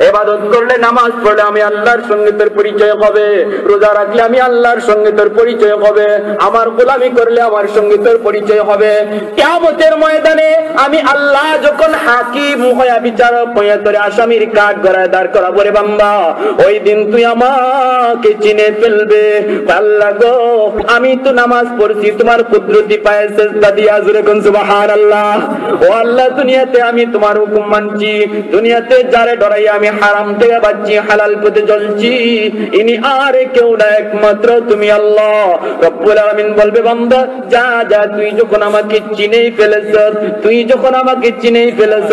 ইবাদত করলে, নামাজ পড়লে আমি আল্লাহর সঙ্গে তোর পরিচয় হবে, রোজা রাখলে আমি আল্লাহর সঙ্গে তোর পরিচয় হবে, আমার গোলামি করলে আমার সঙ্গে তোর পরিচয় হবে। কিয়ামতের ময়দানে আমি আল্লাহ যখন হাকিম হইয়া বিচারক হইয়া তোর আসামির কাঠ গড়ায় দাঁড় করাবো রে বান্দা, ওই দিন তুই আমাকে চিনে ফেলবে। আল্লাহ গো আমি তো নামাজ পড়ছি তোমার কুদরতি পায়ে সিজদা দিয়া, জোরে কোন সুবহানাল্লাহ। ও আল্লাহ দুনিয়াতে আমি তোমার হুকুম মানছি, দুনিয়াতে যারে ডরাই আমি হারাম থেকে বাঁচছি, হালাল পথে চলছি, ইনি আর কেউ না একমাত্র তুমি আল্লাহ রব্বুল আলামিন। বলবে বান্দা যা যা, তুই যখন আমাকে চিনেই ফেলেছ, তুই যখন আমাকে চিনেই ফেলেছ,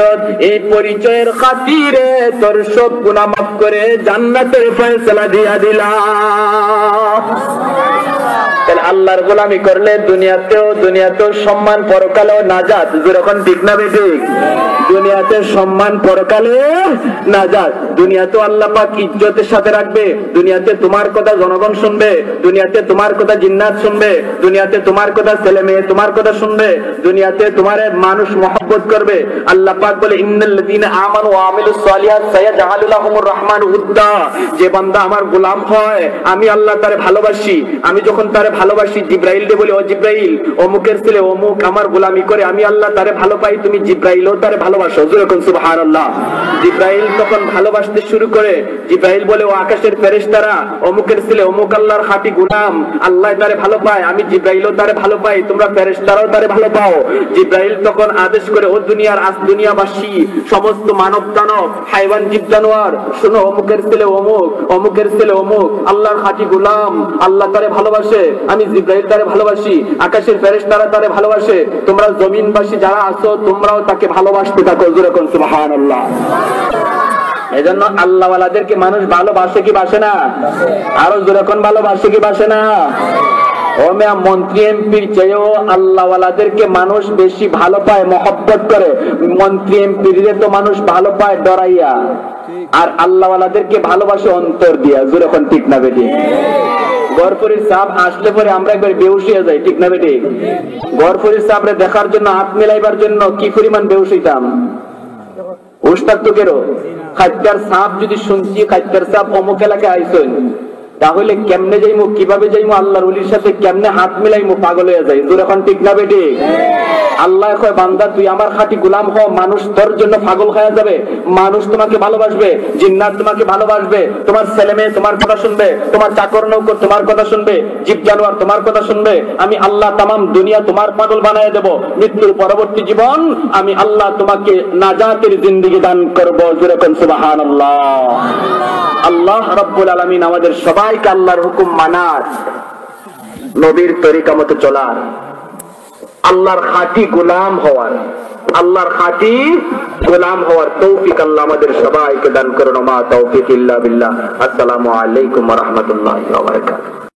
এই পরিচয়ের খাতিরে তোর সব গুনাহ মাফ করে জান্নাতের ফয়সালা দিয়া দিলাম। আল্লাহর গোলামি করলে দুনিয়াতেও সম্মান, পরকালেও নাজাত। যখন ঠিক না বেঠিক? দুনিয়াতে সম্মান, পরকালে নাজাত। দুনিয়াতে আল্লাহ পাক ইজ্জতের সাথে রাখবে, দুনিয়াতে তোমার কথা জনগণ শুনবে, দুনিয়াতে তোমার কথা জিন্নাত শুনবে, দুনিয়াতে তোমার কথা ছেলে মেয়ে তোমার কথা শুনবে, দুনিয়াতে তোমার মানুষ মহব্বত করবে। আল্লাহ পাক বলে ইন্নাল্লাযীনা আমানু ওয়া আমিলুস সালিহাত সায়াজআলু লাহুমুর রাহমানু উদ্দা। যে বান্দা আমার গোলাম হয় আমি আল্লাহ তারে ভালোবাসি, আমি যখন তারে ভালোবাসি জিব্রাইল রে বলি ও জিব্রাইল অমুকের ছেলে অমুক আমার গোলামি করে, আমি আল্লাহ তারে ভালো পাই, তুমি জিব্রাইলও তারে ভালোবাসো, জোরে কোন সুবহানাল্লাহ। জিব্রাইল তখন ভালোবাসতে শুরু করে, জিব্রাইল বলে ও আকাশের ফেরেশতারা অমুকের ছেলে অমুক আল্লাহর খাঁটি গোলাম, আল্লাহ তারে ভালো পায়, আমি জিব্রাইলও তারে ভালো পাই, তোমরা ফেরেশতারাও তারে ভালো পাও। জিব্রাইল তখন আদেশ করে ও দুনিয়ার দুনিয়াবাসী সমস্ত মানব দানব হাইওয়ান জীব জানোয়ার শোনো, অমুকের ছেলে অমুক, অমুকের ছেলে অমুক আল্লাহর খাঁটি গোলাম, আল্লাহ তারে ভালোবাসে, আমি জিব্রাইল তারে ভালোবাসি, আকাশের ফেরেশতারা তারে ভালোবাসে, তোমরা জমিনবাসী যারা আছো তোমরাও তাকে ভালোবাসতে থাকো, জোরে কোন সুবহানাল্লাহ। এজন্য আল্লাহওয়ালাদেরকে মানুষ ভালোবাসে কি বাসে না? আরো যখন ভালোবাসে কি বাসে না? ও মিয়া, মন্ত্রী এমপির চেয়েও আল্লাহওয়ালাদেরকে মানুষ বেশি ভালো পায়, মহব্বত করে। মন্ত্রী এমপির তো মানুষ ভালো পায় ডরাইয়া, আর আল্লাহওয়ালাদেরকে ভালোবাসে অন্তর দিয়া। যখন ঠিক না বেটি? গড়ফরির সাপ আসলে পরে আমরা একবার বেহুশ হয়ে যাই, ঠিক না বেটি? গড়ফরির সাপরে দেখার জন্য, হাত মিলাইবার জন্য কি পরিমাণ বেহুশ হইতাম। উস্তাদ তো কেরো খাদ্যার সাপ যদি শুনছি, খাদ্যার সাপ অমুক এলাকায় আইসেন, তাহলে কেমনে যাইমু, কিভাবে যাইমু, আল্লাহর ওলির সাথে কেমনে হাত মিলাইমু, পাগল হয়ে যাই। তোর এখন ঠিক না বেটি? আল্লাহ কয়, বান্দা তুই আমার খাঁটি গোলাম হ, মানুষ তোর জন্য পাগল হয়ে যাবে। মানুষ তোমাকে ভালোবাসবে, জিন্নাত তোমাকে ভালোবাসবে, তোমার ছেলে মেয়ে তোমার কথা শুনবে, তোমার চাকর নৌকর তোমার কথা শুনবে, জীব জানোয়ার তোমার কথা শুনবে। আমি আল্লাহ তামাম দুনিয়া তোমার পাগল বানায় দেব। মৃত্যুর পরবর্তী জীবন আমি আল্লাহ তোমাকে নাজাতের জিন্দেগি দান করবো। যেরকম সুবহানাল্লাহ। আল্লাহ রাব্বুল আলামিন আমাদের সবাইকে আল্লাহর হুকুম মানার, নবীর তরিকা মতো চলার, আল্লাহর খাঁটি গোলাম হওয়ার, আল্লাহর খাঁটি গোলাম হওয়ার তৌফিক আল্লাহ আমাদের সবাইকে দান করুন। মা তৌফিক ইল্লা বিল্লাহ। আসসালামু আলাইকুম ওয়া রাহমাতুল্লাহি ওয়া বারাকাতুহু।